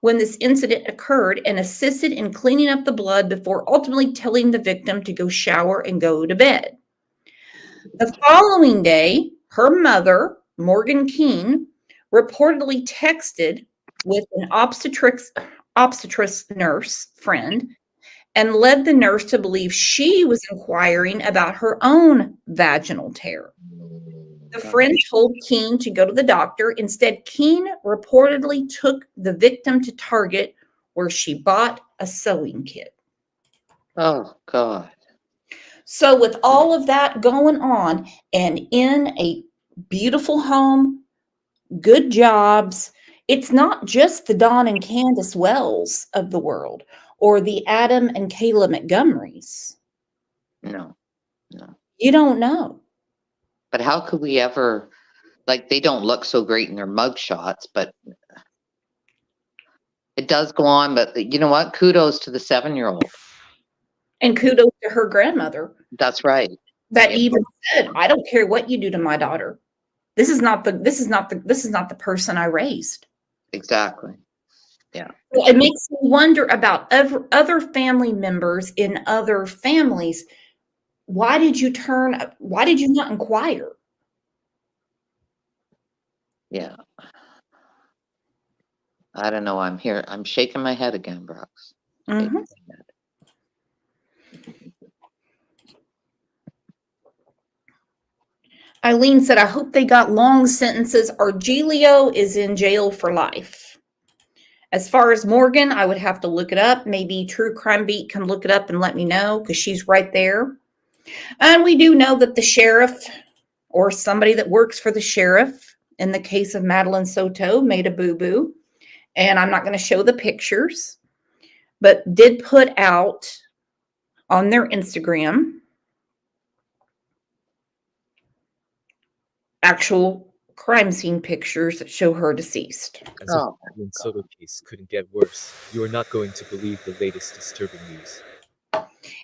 when this incident occurred and assisted in cleaning up the blood before ultimately telling the victim to go shower and go to bed. The following day, her mother, Morgan Keen, reportedly texted with an obstetrics nurse friend and led the nurse to believe she was inquiring about her own vaginal tear. The friend told Keen to go to the doctor. Instead, Keen reportedly took the victim to Target, where she bought a sewing kit. Oh, God. So with all of that going on and in a beautiful home, good jobs, it's not just the Don and Candace Wells of the world or the Adam and Kayla Montgomerys. No. You don't know. But how could we ever, like, they don't look so great in their mug shots, but it does go on. But you know what? Kudos to the 7-year-old. And kudos to her grandmother. That's right. That even said, I don't care what you do to my daughter. This is not the person I raised. Exactly. Yeah. Well, it makes me wonder about other family members in other families. Why did you not inquire? Yeah. I don't know. I'm here. I'm shaking my head again, Brooks. Mm-hmm. Eileen said, I hope they got long sentences. Argelio is in jail for life. As far as Morgan, I would have to look it up. Maybe True Crime Beat can look it up and let me know because she's right there. And we do know that the sheriff or somebody that works for the sheriff in the case of Madeline Soto made a boo-boo. And I'm not going to show the pictures, but did put out on their Instagram actual crime scene pictures that show her deceased. As if Madeline Soto case couldn't get worse, you are not going to believe the latest disturbing news.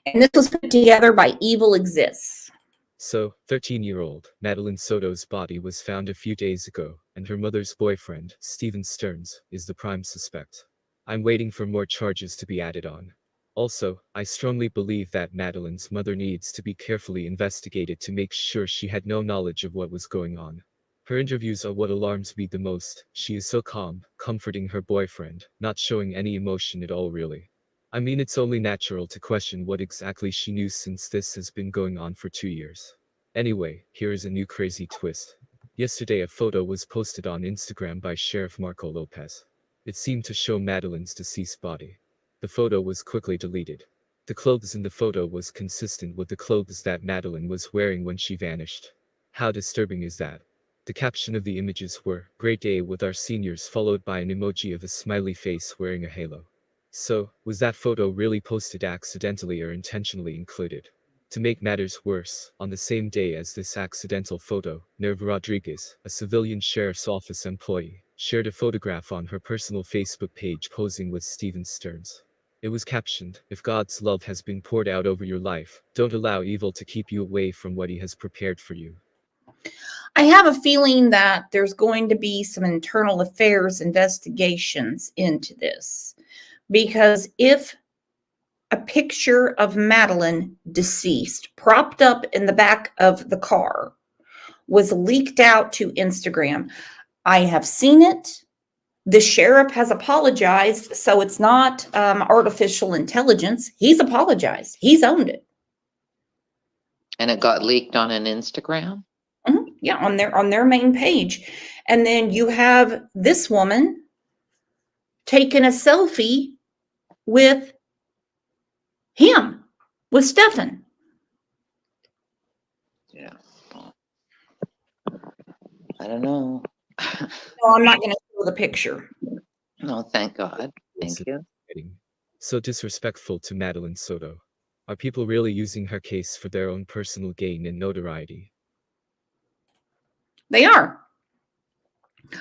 And this was put together by Evil Exists. So, 13-year-old Madeline Soto's body was found a few days ago, and her mother's boyfriend, Stephen Stearns, is the prime suspect. I'm waiting for more charges to be added on. Also, I strongly believe that Madeline's mother needs to be carefully investigated to make sure she had no knowledge of what was going on. Her interviews are what alarms me the most. She is so calm, comforting her boyfriend, not showing any emotion at all really. I mean, it's only natural to question what exactly she knew since this has been going on for 2 years. Anyway, here is a new crazy twist. Yesterday a photo was posted on Instagram by Sheriff Marco Lopez. It seemed to show Madeline's deceased body. The photo was quickly deleted. The clothes in the photo was consistent with the clothes that Madeline was wearing when she vanished. How disturbing is that? The caption of the images were, "Great day with our seniors," followed by an emoji of a smiley face wearing a halo. So, was that photo really posted accidentally or intentionally included? To make matters worse, on the same day as this accidental photo, Nerva Rodriguez, a civilian sheriff's office employee, shared a photograph on her personal Facebook page posing with Stephen Stearns. It was captioned, "If God's love has been poured out over your life, don't allow evil to keep you away from what he has prepared for you." I have a feeling that there's going to be some internal affairs investigations into this. Because if a picture of Madeline deceased, propped up in the back of the car, was leaked out to Instagram, I have seen it. The sheriff has apologized, so it's not artificial intelligence. He's apologized. He's owned it. And it got leaked on an Instagram? Mm-hmm. Yeah, on their main page. And then you have this woman taking a selfie with him, with Stefan. Yeah. I don't know. No, I'm not going to show the picture. No, thank God. Thank you. So disrespectful to Madeline Soto. Are people really using her case for their own personal gain and notoriety? They are.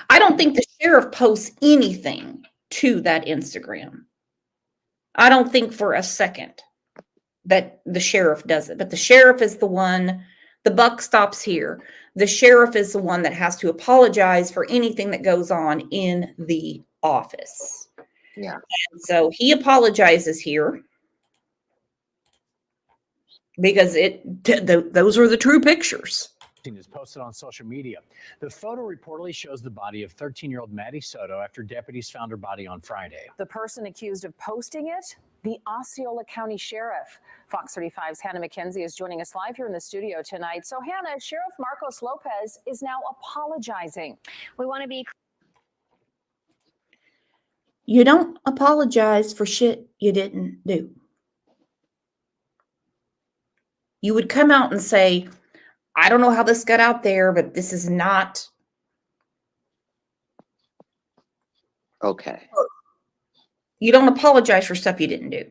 I don't think the sheriff posts anything to that Instagram. I don't think for a second that the sheriff does it, but the sheriff is the one, the buck stops here. The sheriff is the one that has to apologize for anything that goes on in the office. Yeah. And so he apologizes here because those are the true pictures. Is posted on social media. The photo reportedly shows the body of 13-year-old Maddie Soto after deputies found her body on Friday. The person accused of posting it, the Osceola County Sheriff. Fox 35's Hannah McKenzie is joining us live here in the studio tonight. So Hannah, Sheriff Marcos Lopez is now apologizing. We want to be... You don't apologize for shit you didn't do. You would come out and say, I don't know how this got out there, but this is not okay. You don't apologize for stuff you didn't do.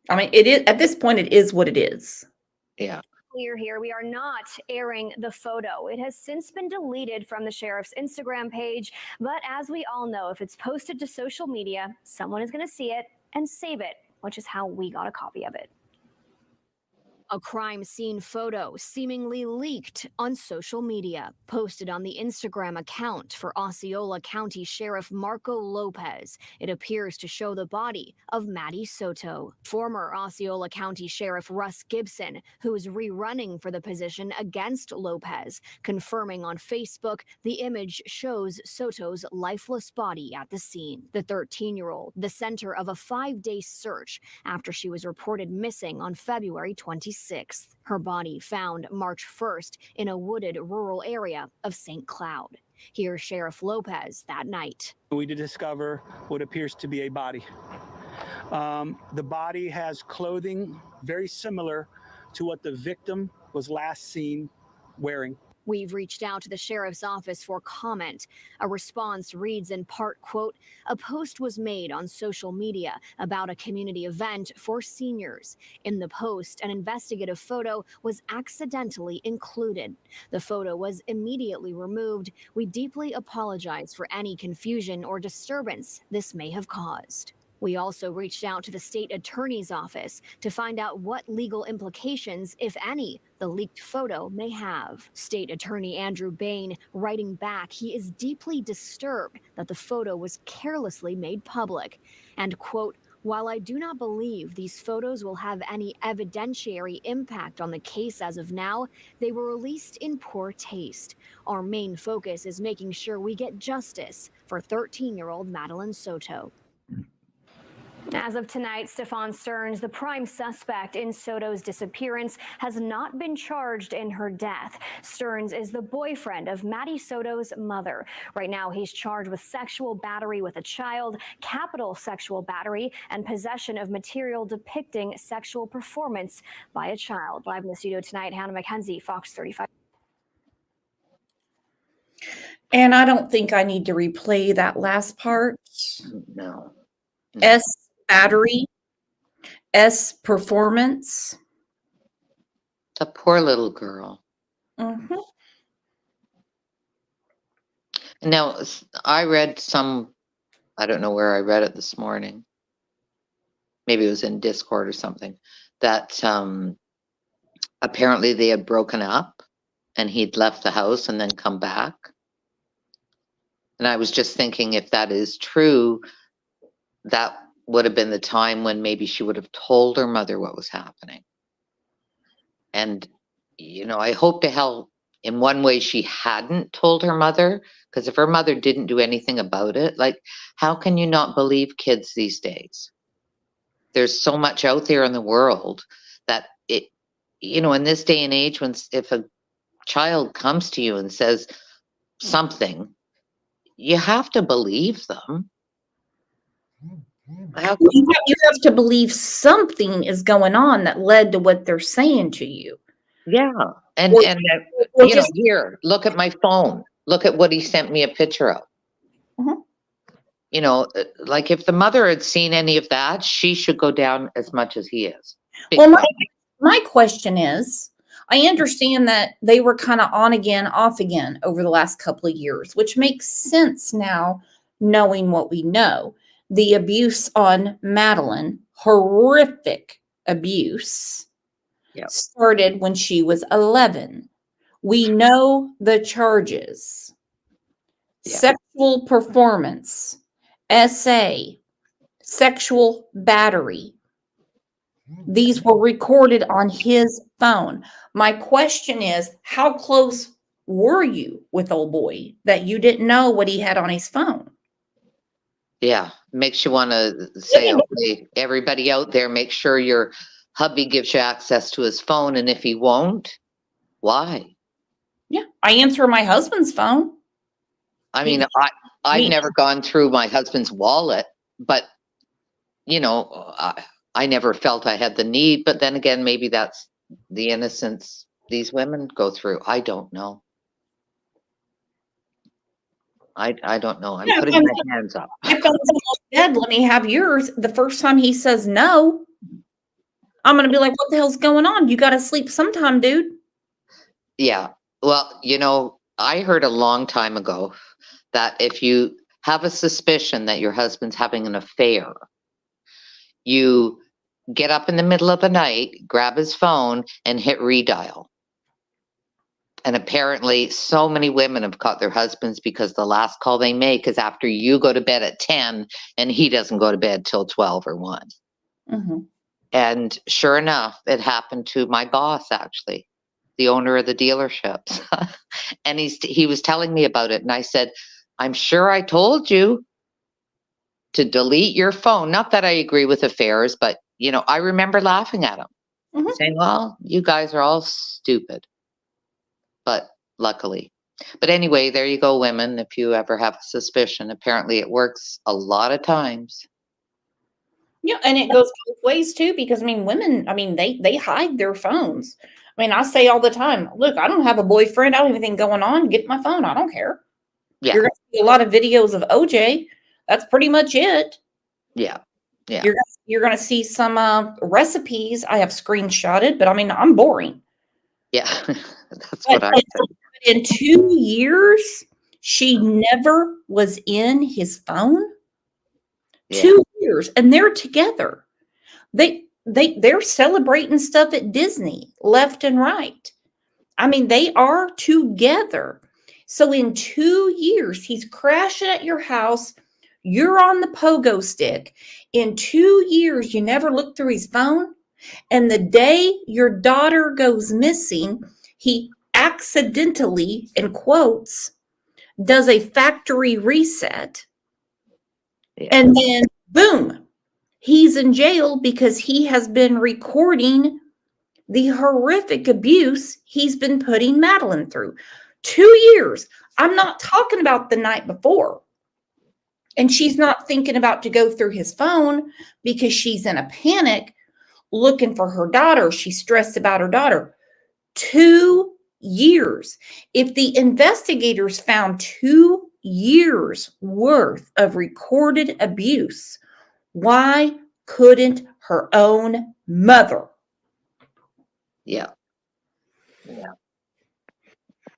I mean, it is at this point, it is what it is. Yeah. Clear here, we are not airing the photo. It has since been deleted from the sheriff's Instagram page, but as we all know, if it's posted to social media, someone is going to see it and save it, which is how we got a copy of it. A crime scene photo seemingly leaked on social media, posted on the Instagram account for Osceola County Sheriff Marco Lopez. It appears to show the body of Maddie Soto. Former Osceola County Sheriff Russ Gibson, who is rerunning for the position against Lopez, confirming on Facebook the image shows Soto's lifeless body at the scene. The 13-year-old, the center of a 5-day search after she was reported missing on February 26th. Her body found March 1st in a wooded rural area of St. Cloud. Here's Sheriff Lopez that night. We did discover what appears to be a body. The body has clothing very similar to what the victim was last seen wearing. We've reached out to the sheriff's office for comment. A response reads in part, quote, "A post was made on social media about a community event for seniors. In the post, an investigative photo was accidentally included. The photo was immediately removed. We deeply apologize for any confusion or disturbance this may have caused." We also reached out to the state attorney's office to find out what legal implications, if any, the leaked photo may have. State Attorney Andrew Bain writing back he is deeply disturbed that the photo was carelessly made public. And, quote, "While I do not believe these photos will have any evidentiary impact on the case as of now, they were released in poor taste. Our main focus is making sure we get justice for 13-year-old Madeline Soto." As of tonight, Stefan Stearns, the prime suspect in Soto's disappearance, has not been charged in her death. Stearns is the boyfriend of Maddie Soto's mother. Right now, he's charged with sexual battery with a child, capital sexual battery, and possession of material depicting sexual performance by a child. Live in the studio tonight, Hannah McKenzie, Fox 35. And I don't think I need to replay that last part. No. S battery, S performance. A poor little girl. Mm-hmm. Now, I read I don't know where I read it this morning. Maybe it was in Discord or something, that apparently they had broken up and he'd left the house and then come back. And I was just thinking, if that is true, that would have been the time when maybe she would have told her mother what was happening. And, you know, I hope to hell in one way she hadn't told her mother, because if her mother didn't do anything about it, like, how can you not believe kids these days? There's so much out there in the world that it, you know, in this day and age, if a child comes to you and says something, you have to believe them. You have to believe something is going on that led to what they're saying to you. Yeah. And, Or- and, or you know, just- here, look at my phone. Look at what he sent me a picture of. Mhm. You know, like if the mother had seen any of that, she should go down as much as he is. Big Well, time. my question is, I understand that they were kind of on again, off again over the last couple of years, which makes sense now, knowing what we know. The abuse on Madeline, horrific abuse, Yep. started when she was 11. We know the charges: Yeah. sexual performance, SA, sexual battery. These were recorded on his phone. My question is, how close were you with old boy that you didn't know what he had on his phone? Yeah. Makes you want to say, okay, everybody out there, make sure your hubby gives you access to his phone. And if he won't, why? Yeah, I answer my husband's phone. I mean, I've never gone through my husband's wallet, but you know, I never felt I had the need. But then again, maybe that's the innocence these women go through. I don't know. I don't know. I'm putting my hands up. I felt dead. Let me have yours. The first time he says no, I'm going to be like, what the hell's going on? You got to sleep sometime, dude. Yeah. Well, you know, I heard a long time ago that if you have a suspicion that your husband's having an affair, you get up in the middle of the night, grab his phone, and hit redial. And apparently, so many women have caught their husbands because the last call they make is after you go to bed at 10 and he doesn't go to bed till 12 or 1. Mm-hmm. And sure enough, it happened to my boss, actually, the owner of the dealerships. And he was telling me about it. And I said, I'm sure I told you to delete your phone. Not that I agree with affairs, but, you know, I remember laughing at him, saying, well, you guys are all stupid. But luckily. But anyway, there you go, women. If you ever have a suspicion, apparently it works a lot of times. Yeah, and it goes both ways too, because I mean, women, I mean, they hide their phones. I mean, I say all the time, look, I don't have a boyfriend. I don't have anything going on. Get my phone. I don't care. Yeah. You're going to see a lot of videos of OJ. That's pretty much it. Yeah. Yeah. You're going to see some recipes I have screenshotted, but I mean, I'm boring. Yeah. That's what I said. In 2 years, she never was in his phone. Yeah. 2 years, and they're together. They're celebrating stuff at Disney left and right. I mean, they are together. So in 2 years, he's crashing at your house. You're on the pogo stick. In 2 years, you never look through his phone. And the day your daughter goes missing, he accidentally, in quotes, does a factory reset. Yeah. And then, boom, he's in jail because he has been recording the horrific abuse he's been putting Madeline through. 2 years. I'm not talking about the night before. And she's not thinking about to go through his phone because she's in a panic looking for her daughter. She's stressed about her daughter. 2 years. If the investigators found 2 years worth of recorded abuse, why couldn't her own mother? Yeah. Yeah.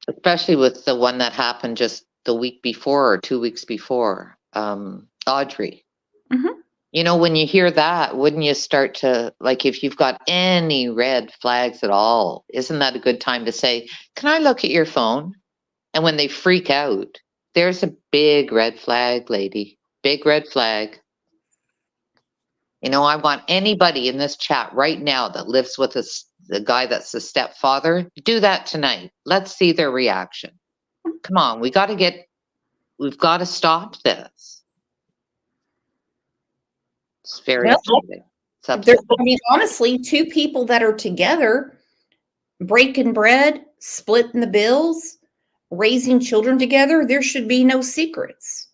Especially with the one that happened just the week before or 2 weeks before, Audrey. Mm-hmm. You know, when you hear that, wouldn't you start to, like, if you've got any red flags at all, isn't that a good time to say, can I look at your phone? And when they freak out, there's a big red flag, lady. Big red flag. You know, I want anybody in this chat right now that lives with the guy that's the stepfather, do that tonight. Let's see their reaction. Come on, we've got to stop this. It's very upsetting. It's upsetting. I mean, honestly, 2 people that are together, breaking bread, splitting the bills, raising children together, there should be no secrets.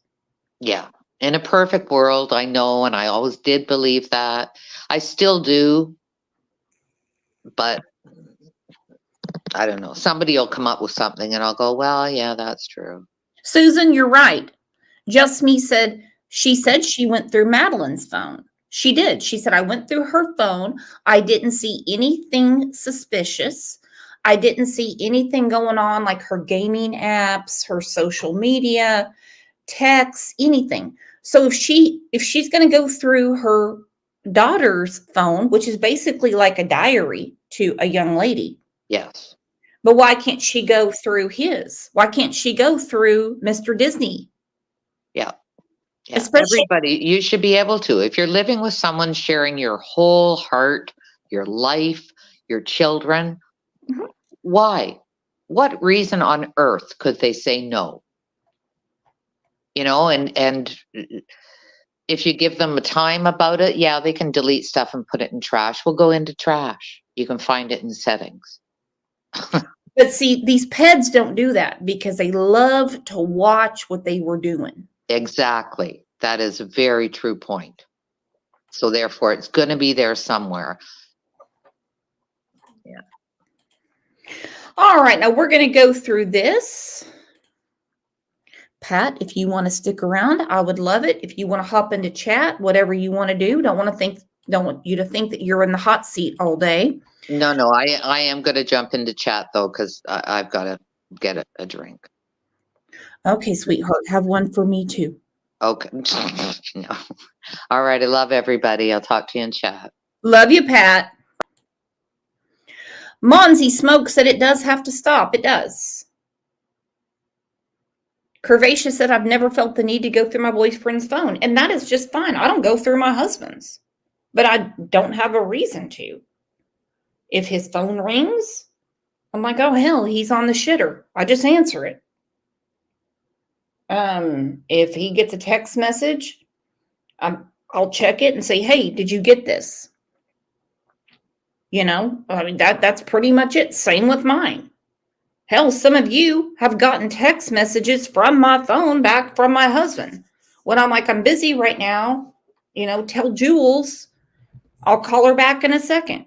Yeah. In a perfect world, I know, and I always did believe that. I still do. But I don't know. Somebody will come up with something and I'll go, well, yeah, that's true. Susan, you're right. Just Me said, she said she went through Madeline's phone. She did. She said, I went through her phone. I didn't see anything suspicious. I didn't see anything going on like her gaming apps, her social media, texts, anything. So if she's going to go through her daughter's phone, which is basically like a diary to a young lady. Yes. But why can't she go through his? Why can't she go through Mr. Disney? Yeah. Yeah. Everybody, you should be able to. If you're living with someone sharing your whole heart, your life, your children, why? What reason on earth could they say no? You know, and if you give them a time about it, yeah, they can delete stuff and put it in trash. We'll go into trash. You can find it in settings. But see, these peds don't do that because they love to watch what they were doing. Exactly. That is a very true point. So therefore, it's going to be there somewhere. Yeah. All right, now we're going to go through this. Pat, if you want to stick around, I would love it. If you want to hop into chat, whatever you want to do. Don't want you to think that you're in the hot seat all day. No, I am going to jump into chat though, because I've got to get a drink. Okay, sweetheart, have one for me too. Okay. No. All right. I love everybody. I'll talk to you in chat. Love you, Pat. Monzy Smoke said it does have to stop. It does. Curvaceous said, I've never felt the need to go through my boyfriend's phone. And that is just fine. I don't go through my husband's. But I don't have a reason to. If his phone rings, I'm like, oh, hell, he's on the shitter. I just answer it. If he gets a text message, I'll check it and say, hey, did you get this? You know, I mean, that's pretty much it. Same with mine. Hell, some of you have gotten text messages from my phone back from my husband. When I'm like, I'm busy right now, you know, tell Jules I'll call her back in a second.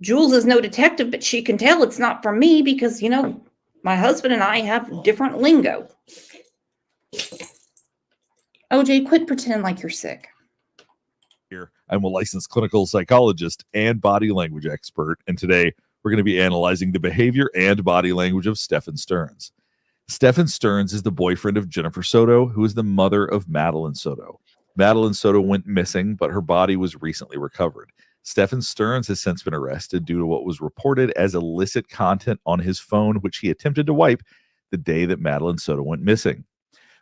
Jules is no detective, but she can tell it's not from me because, you know, my husband and I have different lingo. OJ, quit pretending like you're sick. Here, I'm a licensed clinical psychologist and body language expert, and today we're going to be analyzing the behavior and body language of Stefan Stearns. Stefan Stearns is the boyfriend of Jennifer Soto, who is the mother of Madeline Soto. Madeline Soto went missing, but her body was recently recovered. Stefan Stearns has since been arrested due to what was reported as illicit content on his phone, which he attempted to wipe the day that Madeline Soto went missing.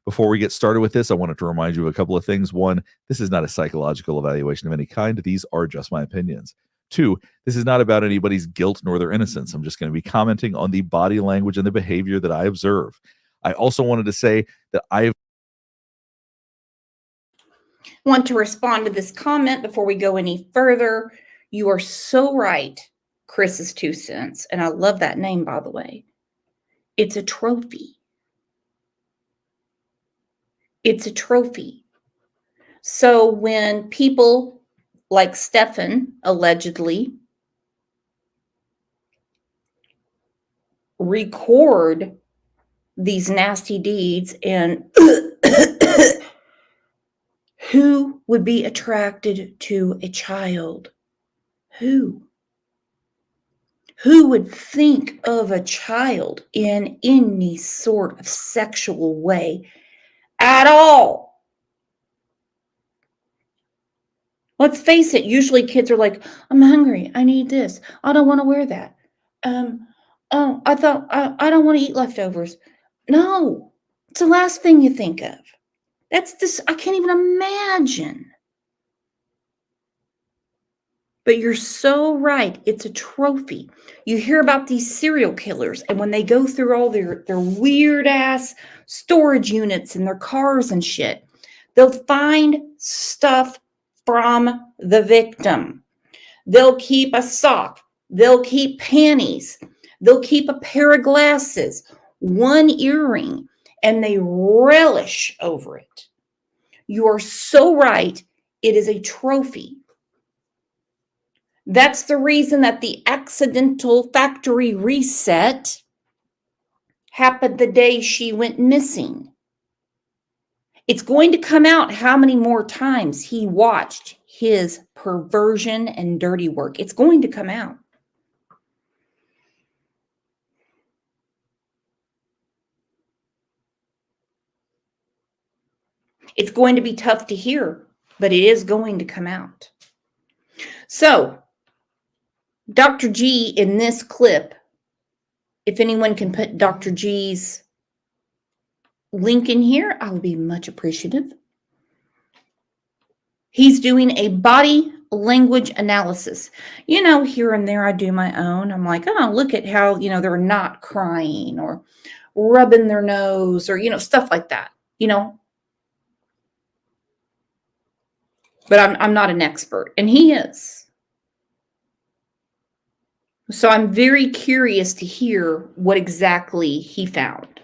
Before we get started with this, I wanted to remind you of a couple of things. One, this is not a psychological evaluation of any kind. These are just my opinions. Two, this is not about anybody's guilt nor their innocence. I'm just going to be commenting on the body language and the behavior that I observe. I also wanted to say that I want to respond to this comment before we go any further. You are so right, Chris's 2 cents. And I love that name, by the way. It's a trophy. It's a trophy. So when people like Stefan allegedly record these nasty deeds, and who would be attracted to a child? Who would think of a child in any sort of sexual way at all? Let's face it, usually kids are like, I'm hungry, I need this, I don't want to wear that. Oh, I don't want to eat leftovers. No, it's the last thing you think of. That's this, I can't even imagine. But you're so right. It's a trophy. You hear about these serial killers, and when they go through all their weird ass storage units in their cars and shit, they'll find stuff from the victim. They'll keep a sock. They'll keep panties. They'll keep a pair of glasses, one earring, and they relish over it. You are so right. It is a trophy. That's the reason that the accidental factory reset happened the day she went missing. It's going to come out how many more times he watched his perversion and dirty work. It's going to come out. It's going to be tough to hear, but it is going to come out. So, Dr. G in this clip, if anyone can put Dr. G's link in here, I'll be much appreciative. He's doing a body language analysis. You know, here and there I do my own. I'm like, oh, look at how, you know, they're not crying or rubbing their nose or, you know, stuff like that, you know. But I'm not an expert, and he is. So I'm very curious to hear what exactly he found.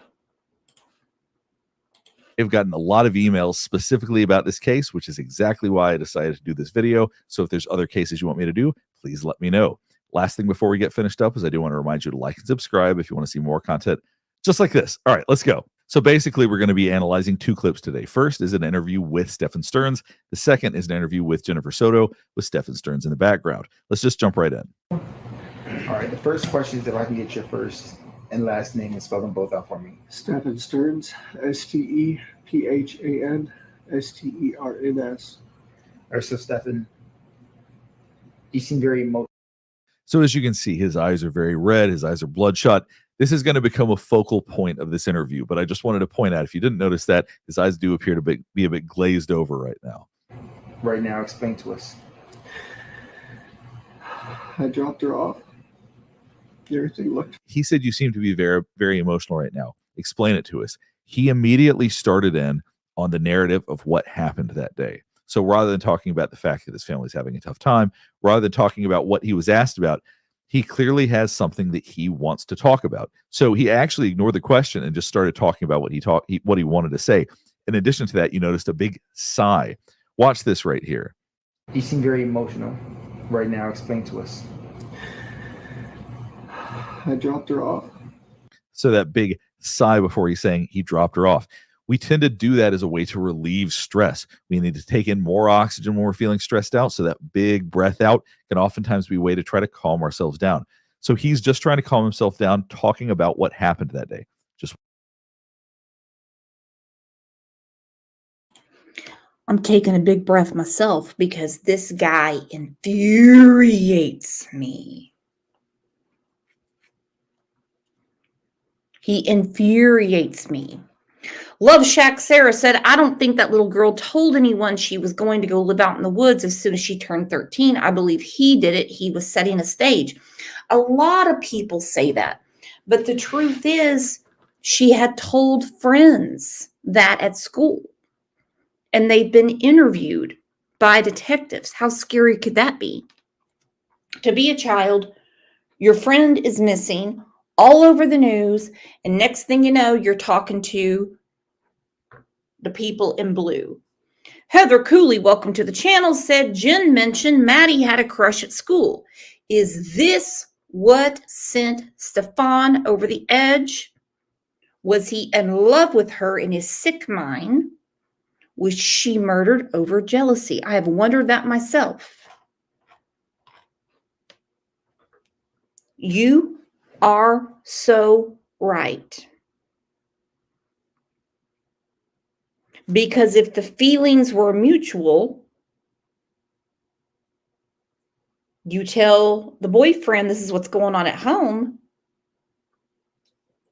I've gotten a lot of emails specifically about this case, which is exactly why I decided to do this video. So if there's other cases you want me to do, please let me know. Last thing before we get finished up is I do want to remind you to like and subscribe if you want to see more content just like this. All right, let's go. So basically, we're going to be analyzing two clips today. First is an interview with Stephen Stearns. The second is an interview with Jennifer Soto with Stephen Stearns in the background. Let's just jump right in. All right, the first question is if I can get your first and last name and spell them both out for me. Stephen Stearns, StephanStearns. All right, so Stephen, you seem very emotional. So as you can see, his eyes are very red. His eyes are bloodshot. This is going to become a focal point of this interview, but I just wanted to point out, if you didn't notice that, his eyes do appear to be a bit glazed over right now. Right now, explain to us. I dropped her off. Everything looked. He said you seem to be very, very emotional right now. Explain it to us. He immediately started in on the narrative of what happened that day. So rather than talking about the fact that his family's having a tough time, rather than talking about what he was asked about, he clearly has something that he wants to talk about. So he actually ignored the question and just started talking about what he wanted to say. In addition to that, you noticed a big sigh. Watch this right here. You seem very emotional right now. Explain to us. I dropped her off. So that big sigh before he's saying he dropped her off. We tend to do that as a way to relieve stress. We need to take in more oxygen when we're feeling stressed out. So that big breath out can oftentimes be a way to try to calm ourselves down. So he's just trying to calm himself down, talking about what happened that day. I'm taking a big breath myself because this guy infuriates me. He infuriates me. Love Shack Sarah said, I don't think that little girl told anyone she was going to go live out in the woods as soon as she turned 13. I believe he did it. He was setting a stage. A lot of people say that. But the truth is, she had told friends that at school. And they've been interviewed by detectives. How scary could that be? To be a child, your friend is missing, all over the news, and next thing you know, you're talking to the people in blue. Heather Cooley, welcome to the channel, said Jen mentioned Maddie had a crush at school. Is this what sent Stefan over the edge? Was he in love with her in his sick mind? Was she murdered over jealousy? I have wondered that myself. You are so right. Because if the feelings were mutual, you tell the boyfriend this is what's going on at home,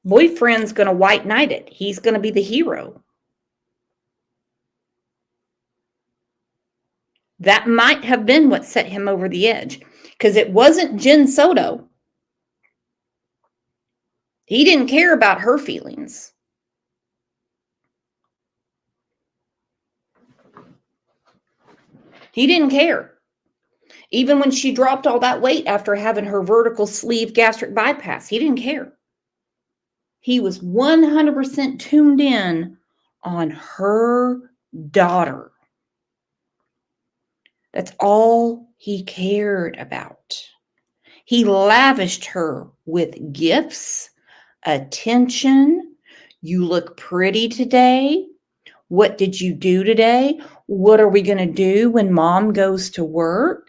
boyfriend's going to white knight it. He's going to be the hero. That might have been what set him over the edge, because it wasn't Jen Soto. He didn't care about her feelings. He didn't care. Even when she dropped all that weight after having her vertical sleeve gastric bypass, he didn't care. He was 100% tuned in on her daughter. That's all he cared about. He lavished her with gifts, attention. You look pretty today. What did you do today? What are we going to do when mom goes to work?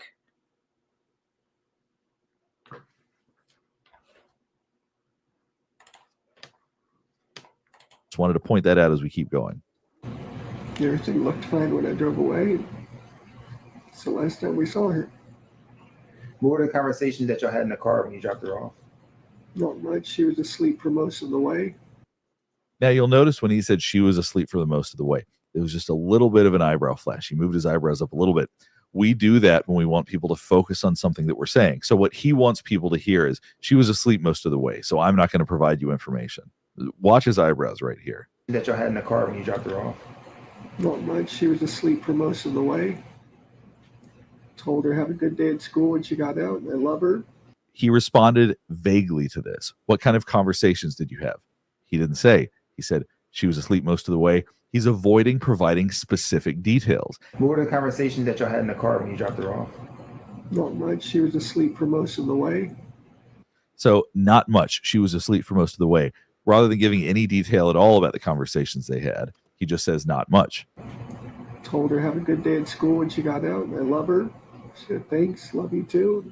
Just wanted to point that out as we keep going. Everything looked fine when I drove away. It's the last time we saw her. What were the conversations that y'all had in the car when you dropped her off? Not much. She was asleep for most of the way. Now, you'll notice when he said she was asleep for the most of the way, it was just a little bit of an eyebrow flash. He moved his eyebrows up a little bit. We do that when we want people to focus on something that we're saying. So what he wants people to hear is she was asleep most of the way, so I'm not going to provide you information. Watch his eyebrows right here. That y'all had in the car when you dropped her off? Not much. She was asleep for most of the way. Told her have a good day at school when she got out, and I love her. He responded vaguely to this. What kind of conversations did you have? He didn't say. He said she was asleep most of the way. He's avoiding providing specific details. What were the conversations that y'all had in the car when you dropped her off? Not much. She was asleep for most of the way. So not much. She was asleep for most of the way. Rather than giving any detail at all about the conversations they had, he just says not much. Told her have a good day at school when she got out, and I love her. She said thanks, love you too.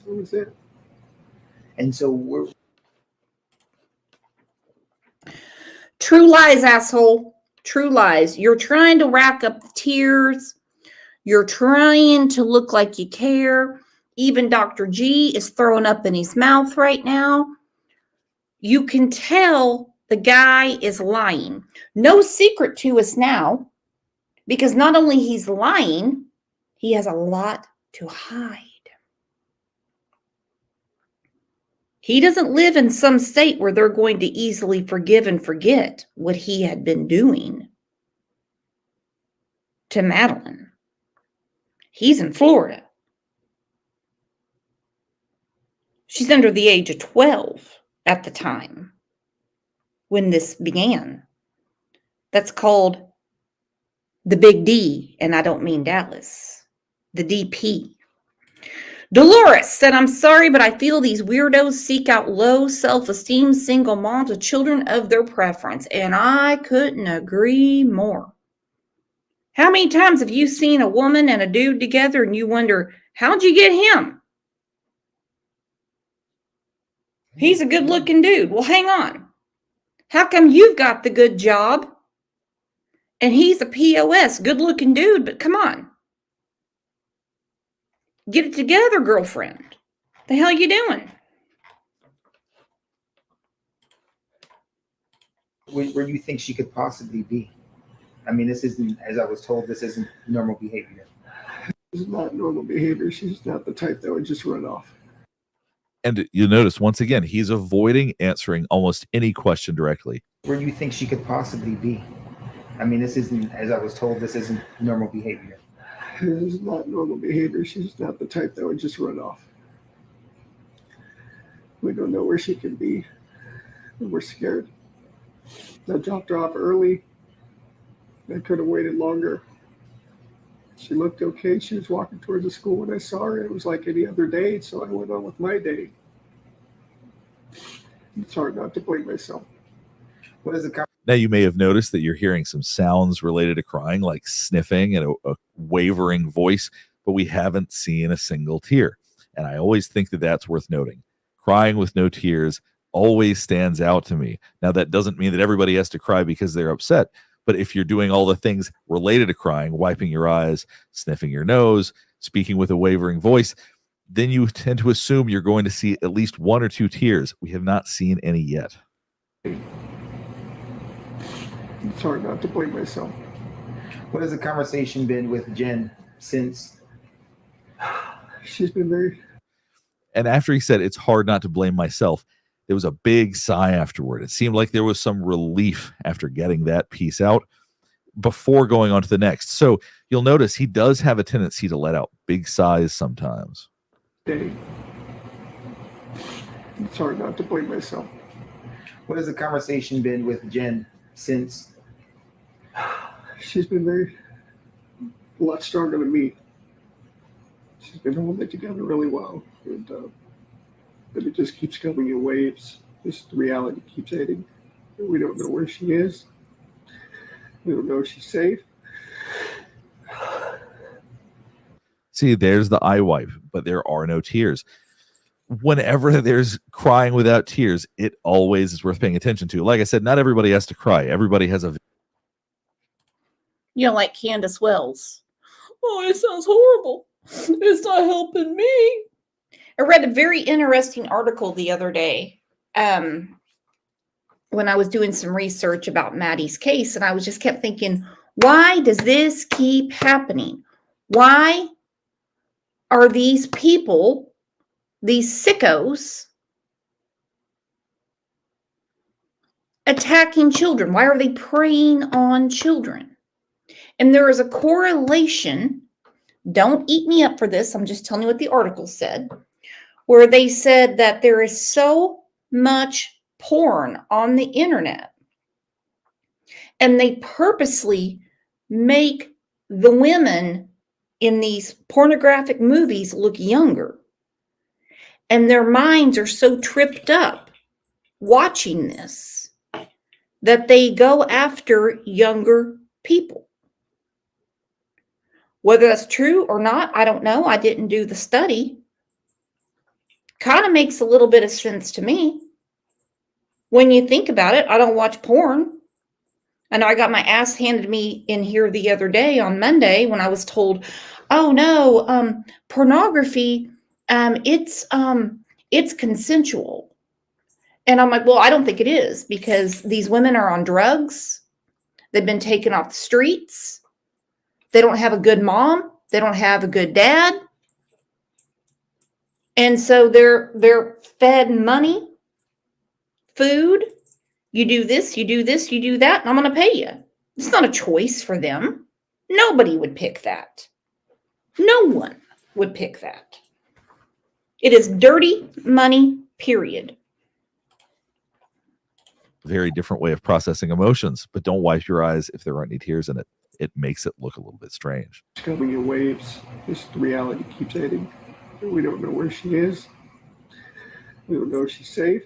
That was it. And so we're... True lies, asshole. True lies. You're trying to rack up the tears. You're trying to look like you care. Even Dr. G is throwing up in his mouth right now. You can tell the guy is lying. No secret to us now, because not only he's lying, he has a lot to hide. He doesn't live in some state where they're going to easily forgive and forget what he had been doing to Madeline. He's in Florida. She's under the age of 12 at the time when this began. That's called the Big D, and I don't mean Dallas. The DP. Dolores said, I'm sorry, but I feel these weirdos seek out low self-esteem single moms with children of their preference, and I couldn't agree more. How many times have you seen a woman and a dude together and you wonder, how'd you get him? He's a good-looking dude. Well, hang on. How come you've got the good job and he's a POS, good-looking dude, but come on. Get it together, girlfriend. The hell you doing? Where do you think she could possibly be? I mean, this isn't, as I was told, this isn't normal behavior. This is not normal behavior. She's not the type that would just run off. And you'll notice, once again, he's avoiding answering almost any question directly. Where do you think she could possibly be? I mean, this isn't, as I was told, this isn't normal behavior. This is not normal behavior. She's not the type that would just run off. We don't know where she can be. And we're scared. I dropped her off early. I could have waited longer. She looked okay. She was walking towards the school when I saw her. It was like any other day, so I went on with my day. It's hard not to blame myself. What is the Now, you may have noticed that you're hearing some sounds related to crying, like sniffing and a wavering voice, but we haven't seen a single tear. And I always think that that's worth noting. Crying with no tears always stands out to me. Now, that doesn't mean that everybody has to cry because they're upset. But if you're doing all the things related to crying, wiping your eyes, sniffing your nose, speaking with a wavering voice, then you tend to assume you're going to see at least one or two tears. We have not seen any yet. It's hard not to blame myself. What has the conversation been with Jen since? She's been very... And after he said, it's hard not to blame myself, there was a big sigh afterward. It seemed like there was some relief after getting that piece out before going on to the next. So you'll notice he does have a tendency to let out big sighs sometimes. It's hard not to blame myself. What has the conversation been with Jen since? She's been very... a lot stronger than me. She's been holding it together really well, and it just keeps coming in waves. Just the reality keeps hitting. We don't know where she is. We don't know if she's safe. See, there's the eye wipe, but there are no tears. Whenever there's crying without tears, it always is worth paying attention to. Like I said, not everybody has to cry. Everybody has a... You know, like Candace Wells. Oh, it sounds horrible. It's not helping me. I read a very interesting article the other day when I was doing some research about Maddie's case, and I was just kept thinking, why does this keep happening? Why are these people, these sickos, attacking children? Why are they preying on children? And there is a correlation. Don't eat me up for this. I'm just telling you what the article said, where they said that there is so much porn on the internet, and they purposely make the women in these pornographic movies look younger. And their minds are so tripped up watching this that they go after younger people. Whether that's true or not, I don't know. I didn't do the study. Kind of makes a little bit of sense to me. When you think about it, I don't watch porn. I know I got my ass handed to me in here the other day on Monday when I was told, oh no, pornography, it's consensual. And I'm like, well, I don't think it is, because these women are on drugs. They've been taken off the streets. They don't have a good mom. They don't have a good dad. And so they're fed money, food. You do this, you do this, you do that, and I'm going to pay you. It's not a choice for them. Nobody would pick that. No one would pick that. It is dirty money, period. Very different way of processing emotions, but don't wipe your eyes if there aren't any tears in it. It makes it look a little bit strange. It's coming in waves. Just the reality keeps hitting. We don't know where she is. We don't know if she's safe.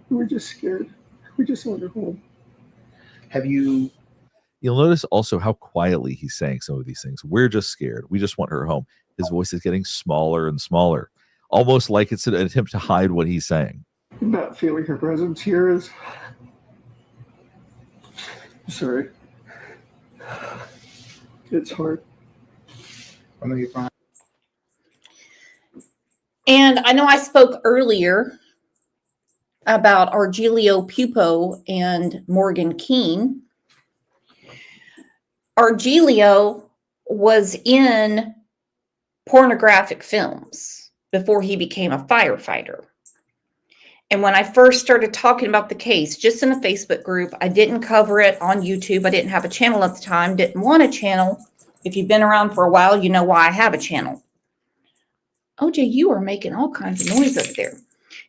We're just scared. We just want her home. Have you? You'll notice also how quietly he's saying some of these things. We're just scared. We just want her home. His voice is getting smaller and smaller, almost like it's an attempt to hide what he's saying. Not feeling her presence here is... Sorry. It's hard. I know you're fine. And I know I spoke earlier about Argelio Pupo and Morgan Keene. Argelio was in pornographic films before he became a firefighter. And when I first started talking about the case, just in a Facebook group, I didn't cover it on YouTube. I didn't have a channel at the time, didn't want a channel. If you've been around for a while, you know why I have a channel. OJ, you are making all kinds of noise over there.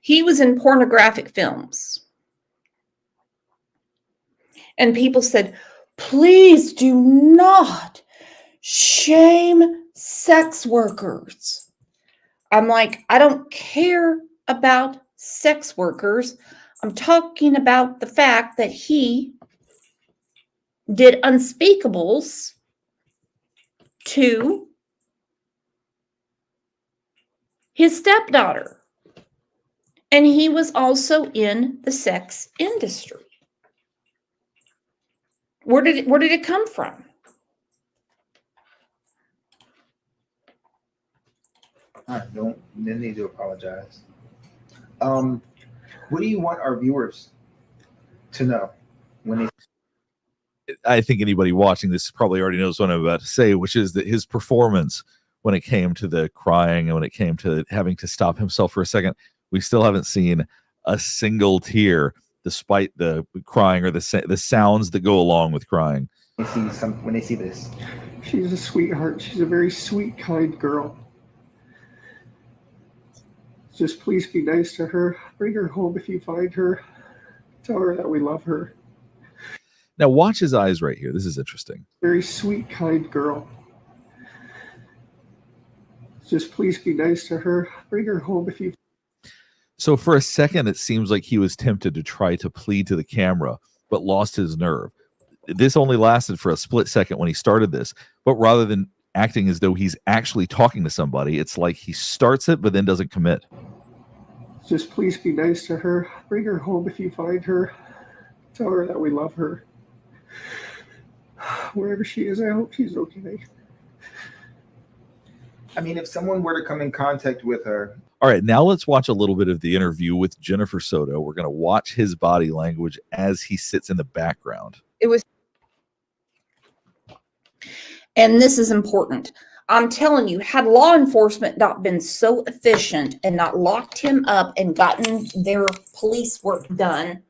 He was in pornographic films. And people said, please do not shame sex workers. I'm like, I don't care about sex workers. I'm talking about the fact that he did unspeakables to his stepdaughter. And he was also in the sex industry. Where did it come from? All right, don't need to apologize. What do you want our viewers to know when they? I think anybody watching this probably already knows what I'm about to say, which is that his performance when it came to the crying and when it came to having to stop himself for a second, we still haven't seen a single tear, despite the crying or the sounds that go along with crying. When they see this, she's a sweetheart. She's a very sweet, kind girl. Just please be nice to her. Bring her home if you find her. Tell her that we love her. Now watch his eyes right here. This is interesting. Very sweet, kind girl. Just please be nice to her. Bring her home if you. So for a second, it seems like he was tempted to try to plead to the camera, but lost his nerve. This only lasted for a split second when he started this, but rather than acting as though he's actually talking to somebody, it's like he starts it, but then doesn't commit. Just please be nice to her. Bring her home if you find her. Tell her that we love her. Wherever she is, I hope she's okay. I mean, if someone were to come in contact with her. All right, now let's watch a little bit of the interview with Jennifer Soto. We're going to watch his body language as he sits in the background. It was, and this is important. I'm telling you, had law enforcement not been so efficient and not locked him up and gotten their police work done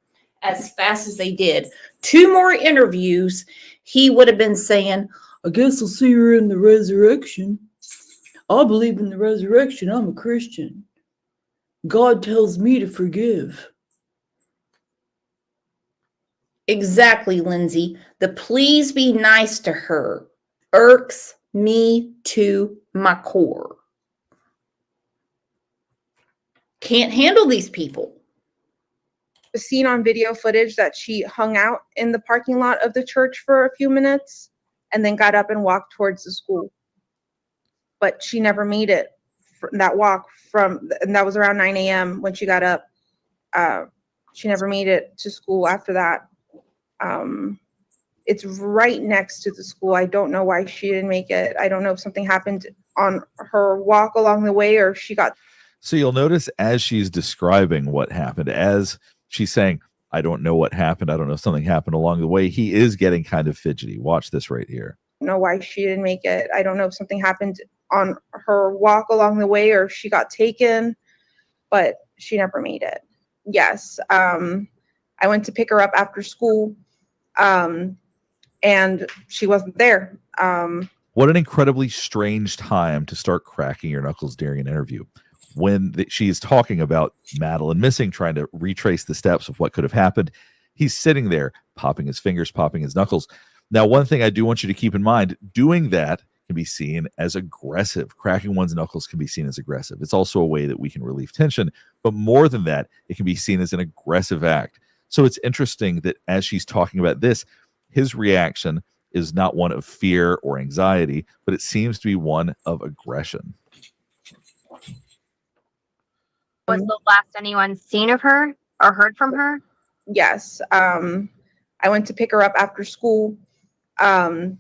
as fast as they did, 2 more interviews, he would have been saying, I guess I'll see her in the resurrection. I believe in the resurrection. I'm a Christian. God tells me to forgive. Exactly, Lindsay. The please be nice to her irks me to my core. Can't handle these people. Seen on video footage that she hung out in the parking lot of the church for a few minutes and then got up and walked towards the school. But she never made it that walk and that was around 9 a.m. when she got up. She never made it to school after that. It's right next to the school. I don't know why she didn't make it. I don't know if something happened on her walk along the way or if she got. So you'll notice as she's describing what happened, as she's saying, I don't know what happened. I don't know if something happened along the way. He is getting kind of fidgety. Watch this right here. I don't know why she didn't make it. I don't know if something happened on her walk along the way or if she got taken, but she never made it. Yes. I went to pick her up after school, and she wasn't there. What an incredibly strange time to start cracking your knuckles during an interview. When she is talking about Madeline missing, trying to retrace the steps of what could have happened, he's sitting there, popping his fingers, popping his knuckles. Now, one thing I do want you to keep in mind, doing that can be seen as aggressive. Cracking one's knuckles can be seen as aggressive. It's also a way that we can relieve tension, but more than that, it can be seen as an aggressive act. So it's interesting that as she's talking about this, his reaction is not one of fear or anxiety, but it seems to be one of aggression. Was the last anyone seen of her or heard from her? Yes. I went to pick her up after school, and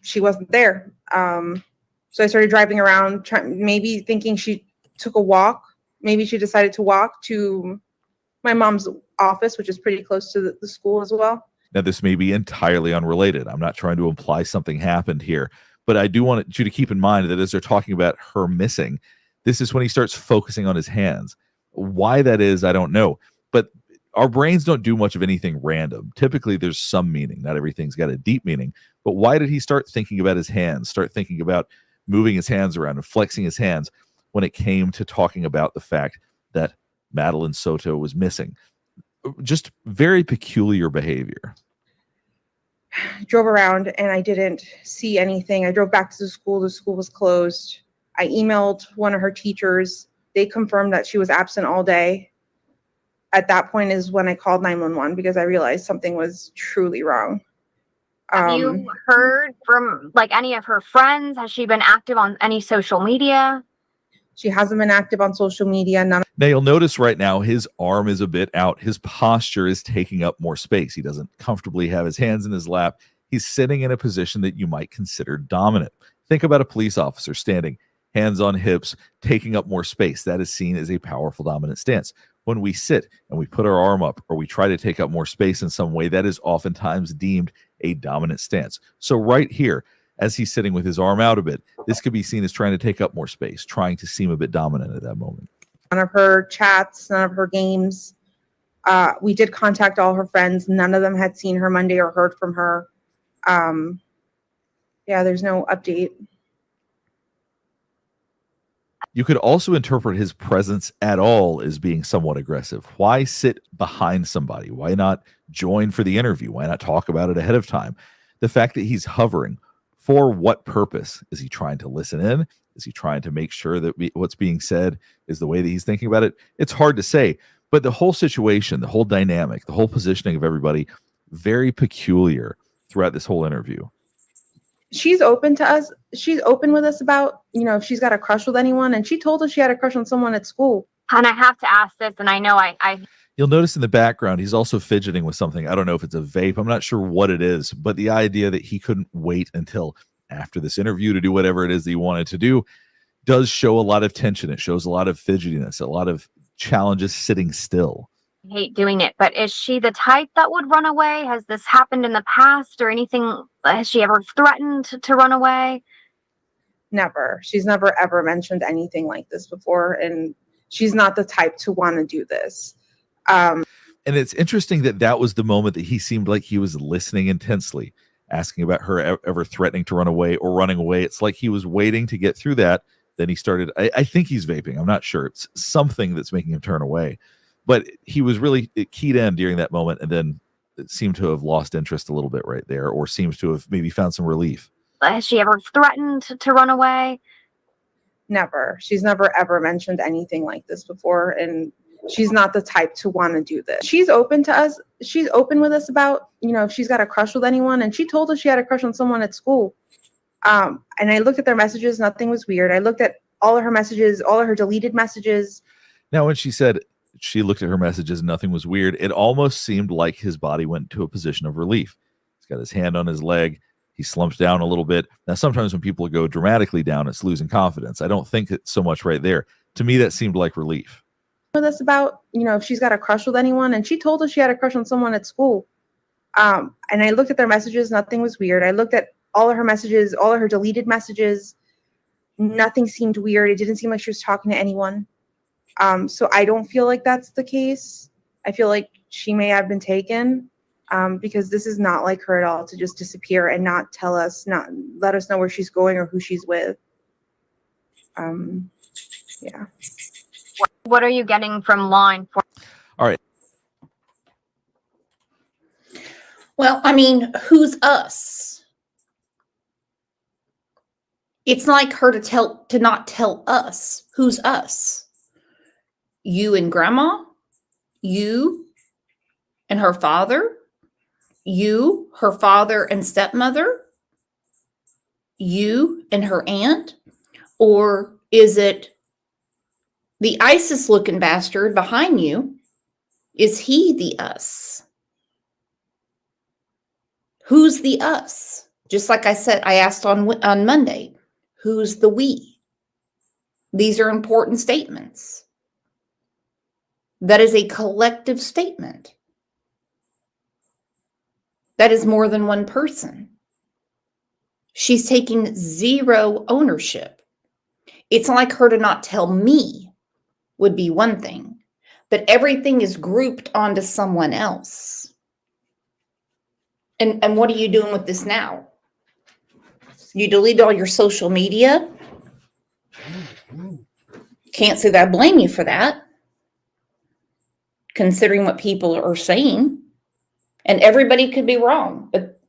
she wasn't there. So I started driving around, maybe thinking she took a walk. Maybe she decided to walk to my mom's office, which is pretty close to the school as well. Now, this may be entirely unrelated. I'm not trying to imply something happened here, but I do want you to keep in mind that as they're talking about her missing, this is when he starts focusing on his hands. Why that is, I don't know. But our brains don't do much of anything random. Typically, there's some meaning. Not everything's got a deep meaning. But why did he start thinking about his hands, start thinking about moving his hands around and flexing his hands when it came to talking about the fact that Madeline Soto was missing? Just very peculiar behavior. Drove around and I didn't see anything. I drove back to the school. The school was closed. I emailed one of her teachers. They confirmed that she was absent all day. At that point is when I called 911 because I realized something was truly wrong. Have you heard from any of her friends? Has she been active on any social media? She hasn't been active on social media. Now you'll notice right now his arm is a bit out. His posture is taking up more space. He doesn't comfortably have his hands in his lap. He's sitting in a position that you might consider dominant. Think about a police officer standing, hands on hips, taking up more space. That is seen as a powerful dominant stance. When we sit and we put our arm up or we try to take up more space in some way, that is oftentimes deemed a dominant stance. So right here, as he's sitting with his arm out a bit, this could be seen as trying to take up more space, trying to seem a bit dominant at that moment. None of her chats, none of her games. We did contact all her friends. None of them had seen her Monday or heard from her. Yeah, there's no update. You could also interpret his presence at all as being somewhat aggressive. Why sit behind somebody? Why not join for the interview? Why not talk about it ahead of time? The fact that he's hovering, for what purpose? Is he trying to listen in? Is he trying to make sure that what's being said is the way that he's thinking about it? It's hard to say. But the whole situation, the whole dynamic, the whole positioning of everybody, very peculiar throughout this whole interview. She's open to us. She's open with us about, if she's got a crush with anyone. And she told us she had a crush on someone at school. And I have to ask this, and I know I You'll notice in the background, he's also fidgeting with something. I don't know if it's a vape. I'm not sure what it is, but the idea that he couldn't wait until after this interview to do whatever it is that he wanted to do does show a lot of tension. It shows a lot of fidgetiness, a lot of challenges sitting still. hate doing it, but is she the type that would run away? Has this happened in the past or anything? Has she ever threatened to run away? Never. She's never ever mentioned anything like this before. And she's not the type to want to do this. And it's interesting that that was the moment that he seemed like he was listening intensely, asking about her ever threatening to run away or running away. It's like he was waiting to get through that. Then he started, I think he's vaping. I'm not sure. It's something that's making him turn away. But he was really keyed in during that moment, and then it seemed to have lost interest a little bit right there, or seems to have maybe found some relief. Has she ever threatened to run away? Never. She's never ever mentioned anything like this before. And she's not the type to want to do this. She's open to us. She's open with us about, if she's got a crush with anyone. And she told us she had a crush on someone at school. And I looked at their messages. Nothing was weird. I looked at all of her messages, all of her deleted messages. Now, when she said she looked at her messages and nothing was weird, it almost seemed like his body went to a position of relief. He's got his hand on his leg. He slumps down a little bit. Now, sometimes when people go dramatically down, it's losing confidence. I don't think it's so much right there. To me, that seemed like relief. With us about, if she's got a crush with anyone. And she told us she had a crush on someone at school. And I looked at their messages. Nothing was weird. I looked at all of her messages, all of her deleted messages. Nothing seemed weird. It didn't seem like she was talking to anyone. So I don't feel like that's the case. I feel like she may have been taken, because this is not like her at all to just disappear and not tell us, not let us know where she's going or who she's with. Yeah. What are you getting from law enforcement? All right. Well, I mean, who's us? It's like her to not tell us. Who's us? You and grandma? You and her father? You, her father and stepmother? You and her aunt? Or is it the ISIS looking bastard behind you? Is he the us? Who's the us? Just like I said, I asked on Monday, who's the we? These are important statements. That is a collective statement. That is more than one person. She's taking zero ownership. It's like her to not tell me would be one thing, but everything is grouped onto someone else. And what are you doing with this now? You delete all your social media? Can't say that I blame you for that, considering what people are saying. And everybody could be wrong, but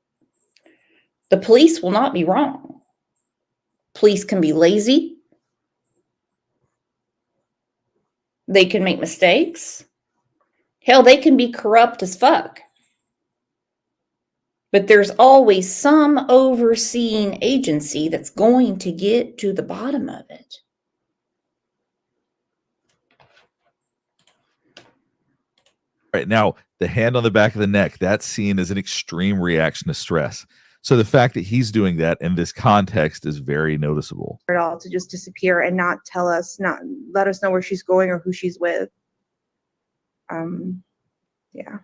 the police will not be wrong. Police can be lazy. They can make mistakes. Hell, they can be corrupt as fuck. But there's always some overseeing agency that's going to get to the bottom of it. Right now, the hand on the back of the neck, that's seen as an extreme reaction to stress. So the fact that he's doing that in this context is very noticeable. At all to just disappear and not tell us, not let us know where she's going or who she's with. Yeah.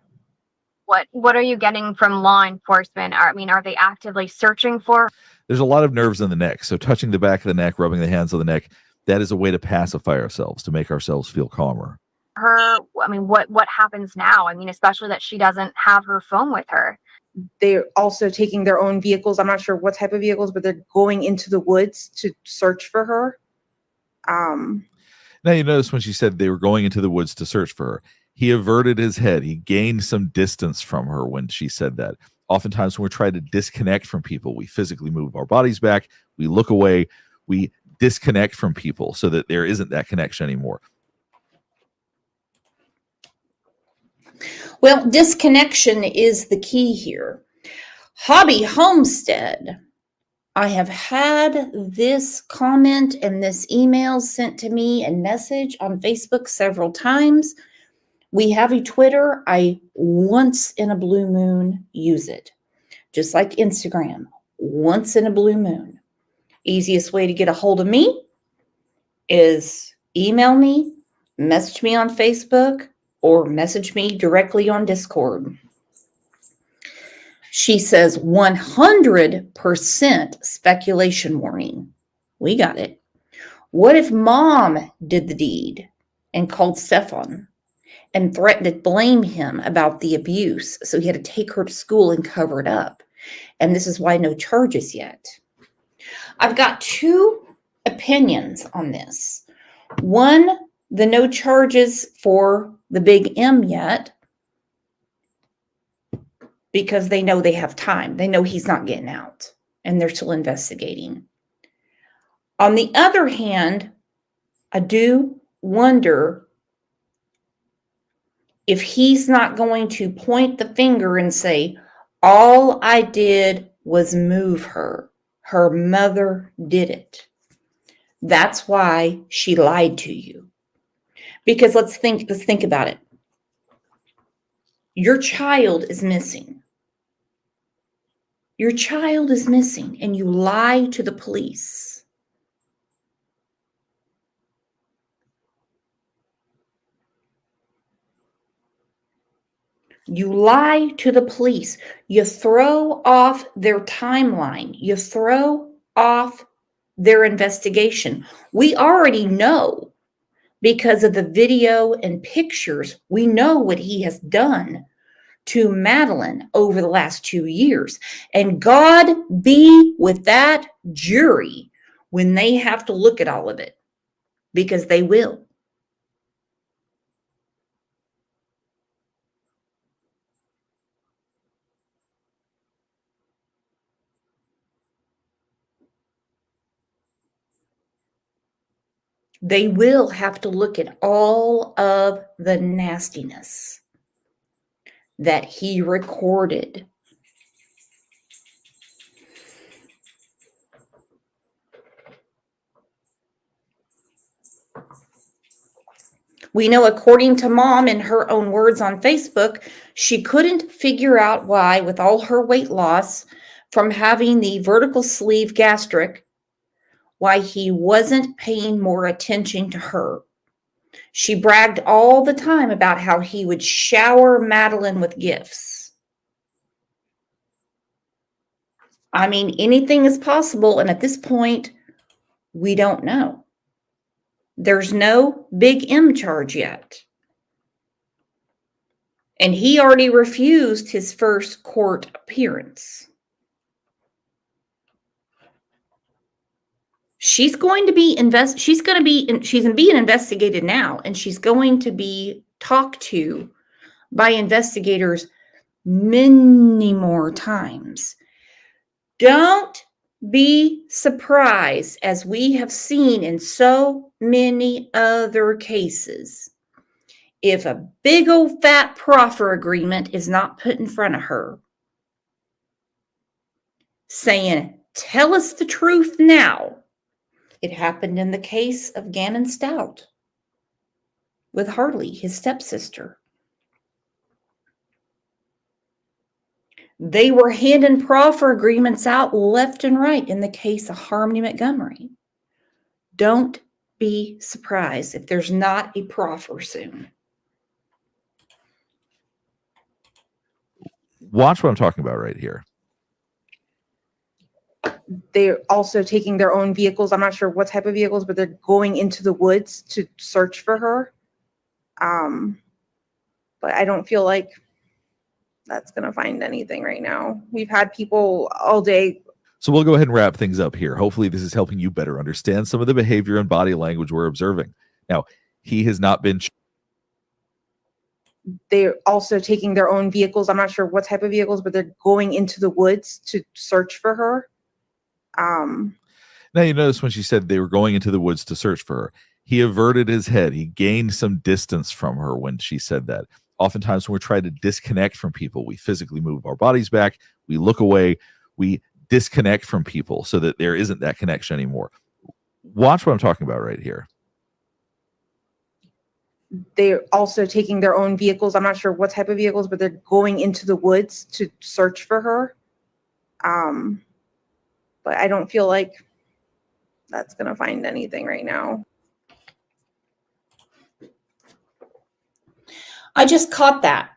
What are you getting from law enforcement? Are they actively searching for? There's a lot of nerves in the neck. So touching the back of the neck, rubbing the hands on the neck, that is a way to pacify ourselves, to make ourselves feel calmer. Her, what happens now? Especially that she doesn't have her phone with her. They're also taking their own vehicles. I'm not sure what type of vehicles, but they're going into the woods to search for her. Now, you notice when she said they were going into the woods to search for her, he averted his head. He gained some distance from her when she said that. Oftentimes, when we're trying to disconnect from people, we physically move our bodies back, we look away, we disconnect from people so that there isn't that connection anymore. Well, disconnection is the key here. Hobby Homestead. I have had this comment and this email sent to me and message on Facebook several times. We have a Twitter. I once in a blue moon use it. Just like Instagram, once in a blue moon. Easiest way to get a hold of me is email me, message me on Facebook, or message me directly on Discord. She says 100% speculation warning. We got it. What if mom did the deed and called Stefan and threatened to blame him about the abuse? So he had to take her to school and cover it up. And this is why no charges yet. I've got two opinions on this. One, the no charges for the big M yet, because they know they have time. They know he's not getting out and they're still investigating. On the other hand, I do wonder if he's not going to point the finger and say, all I did was move her. Her mother did it. That's why she lied to you. Because let's think about it. Your child is missing. Your child is missing and you lie to the police. You lie to the police. You throw off their timeline. You throw off their investigation. We already know because of the video and pictures, we know what he has done to Madeline over the last 2 years. And God be with that jury when they have to look at all of it, because they will. They will have to look at all of the nastiness that he recorded. We know, according to mom in her own words on Facebook, she couldn't figure out why, with all her weight loss from having the vertical sleeve gastric, why he wasn't paying more attention to her. She bragged all the time about how he would shower Madeline with gifts. I mean, anything is possible, and at this point, we don't know. There's no big M charge yet. And he already refused his first court appearance. She's going to be she's being investigated now, and she's going to be talked to by investigators many more times. Don't be surprised, as we have seen in so many other cases, if a big old fat proffer agreement is not put in front of her saying, tell us the truth now. It happened in the case of Gannon Stout with Harley, his stepsister. They were handing proffer agreements out left and right in the case of Harmony Montgomery. Don't be surprised if there's not a proffer soon. Watch what I'm talking about right here. They're also taking their own vehicles. I'm not sure what type of vehicles, but they're going into the woods to search for her. But I don't feel like that's going to find anything right now. We've had people all day So we'll go ahead and wrap things up here. Hopefully this is helping you better understand some of the behavior and body language we're observing. Now, he has not been... They're also taking their own vehicles. I'm not sure what type of vehicles, but they're going into the woods to search for her. Now, you notice when she said they were going into the woods to search for her, he averted his head. He gained some distance from her when she said that. Oftentimes when we're trying to disconnect from people, we physically move our bodies back, we look away, we disconnect from people so that there isn't that connection anymore. Watch what I'm talking about right here. They're also taking their own vehicles. I'm not sure what type of vehicles, but they're going into the woods to search for her. But I don't feel like that's going to find anything right now. I just caught that.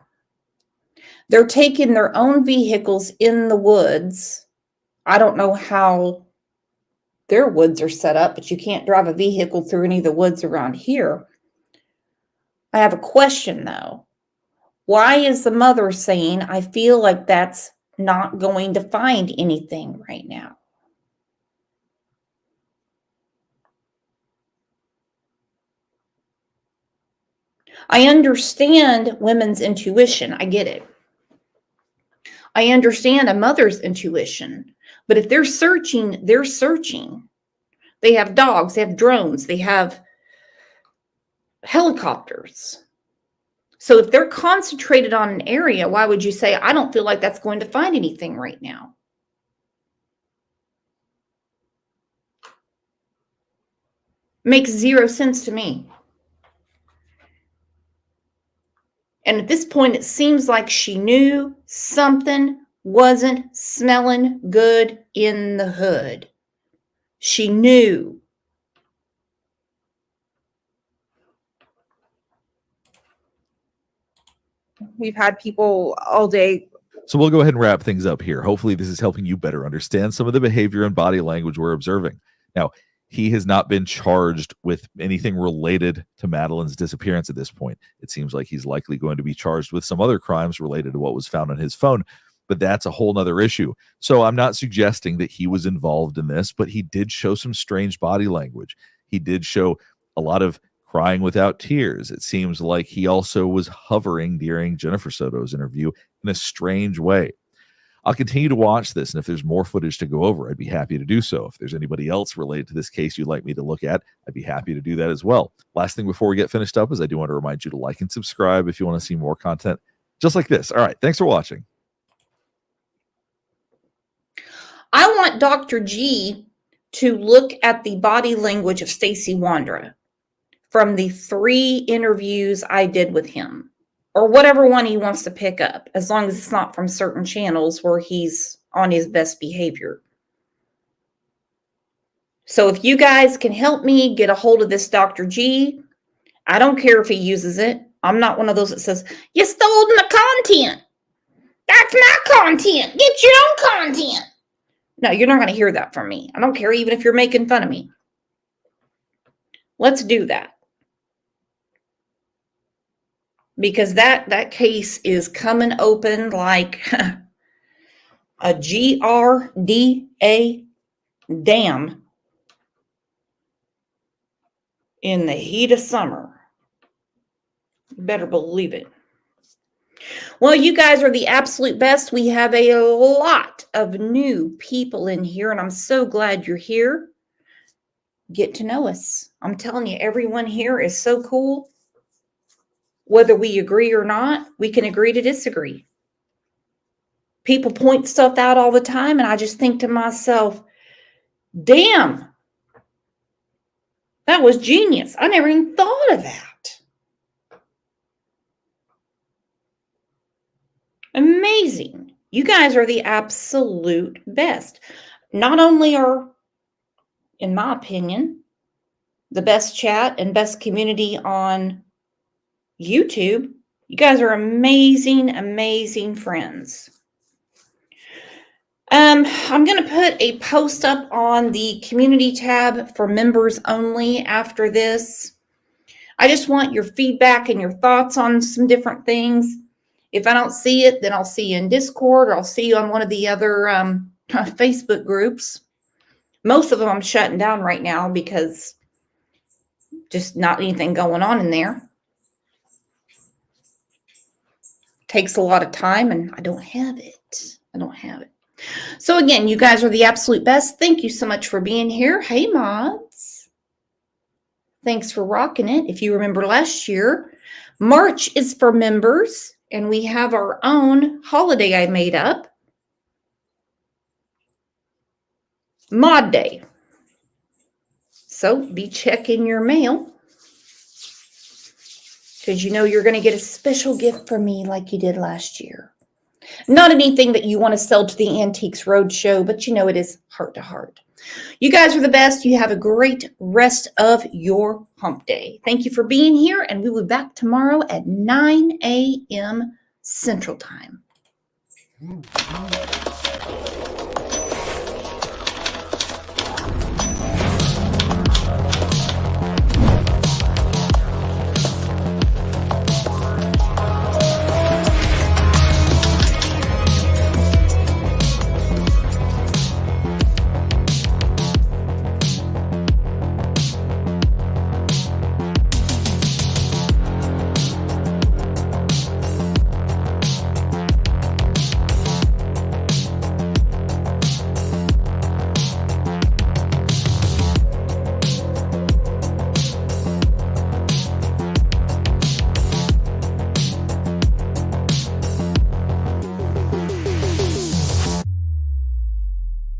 They're taking their own vehicles in the woods. I don't know how their woods are set up, but you can't drive a vehicle through any of the woods around here. I have a question though. Why is the mother saying, I feel like that's not going to find anything right now? I understand women's intuition. I get it. I understand a mother's intuition. But if they're searching, they're searching. They have dogs, they have drones, they have helicopters. So if they're concentrated on an area, why would you say, I don't feel like that's going to find anything right now? Makes zero sense to me. And at this point, it seems like she knew something wasn't smelling good in the hood. She knew. We've had people all day. So we'll go ahead and wrap things up here. Hopefully this is helping you better understand some of the behavior and body language we're observing. Now, he has not been charged with anything related to Madeline's disappearance at this point. It seems like he's likely going to be charged with some other crimes related to what was found on his phone, but that's a whole nother issue. So I'm not suggesting that he was involved in this, but he did show some strange body language. He did show a lot of crying without tears. It seems like he also was hovering during Jennifer Soto's interview in a strange way. I'll continue to watch this, and if there's more footage to go over, I'd be happy to do so. If there's anybody else related to this case you'd like me to look at, I'd be happy to do that as well. Last thing before we get finished up is I do want to remind you to like and subscribe if you want to see more content just like this. All right, thanks for watching. I want Dr. G to look at the body language of Stacey Wandra from the 3 interviews I did with him, or whatever one he wants to pick up, as long as it's not from certain channels where he's on his best behavior. So if you guys can help me get a hold of this Dr. G, I don't care if he uses it. I'm not one of those that says, you stole my content. That's my content. Get your own content. No, you're not going to hear that from me. I don't care even if you're making fun of me. Let's do that. Because that case is coming open like a GRDA dam in the heat of summer. You better believe it. Well, you guys are the absolute best. We have a lot of new people in here, and I'm so glad you're here. Get to know us. I'm telling you, everyone here is so cool. Whether we agree or not, we can agree to disagree. People point stuff out all the time, and I just think to myself, damn, that was genius. I never even thought of that. Amazing. You guys are the absolute best. Not only are, in my opinion, the best chat and best community on YouTube, you guys are amazing, amazing friends. I'm going to put a post up on the community tab for members only after this. I just want your feedback and your thoughts on some different things. If I don't see it, then I'll see you in Discord, or I'll see you on one of the other Facebook groups. Most of them I'm shutting down right now because just not anything going on in there. Takes a lot of time and I don't have it. So again, you guys are the absolute best. Thank you so much for being here. Hey, mods. Thanks for rocking it. If you remember last year, March is for members, and we have our own holiday I made up. Mod Day. So be checking your mail because you know you're going to get a special gift from me like you did last year. Not anything that you want to sell to the Antiques Roadshow, but you know it is heart to heart. You guys are the best. You have a great rest of your hump day. Thank you for being here, and we will be back tomorrow at 9 a.m. Central Time.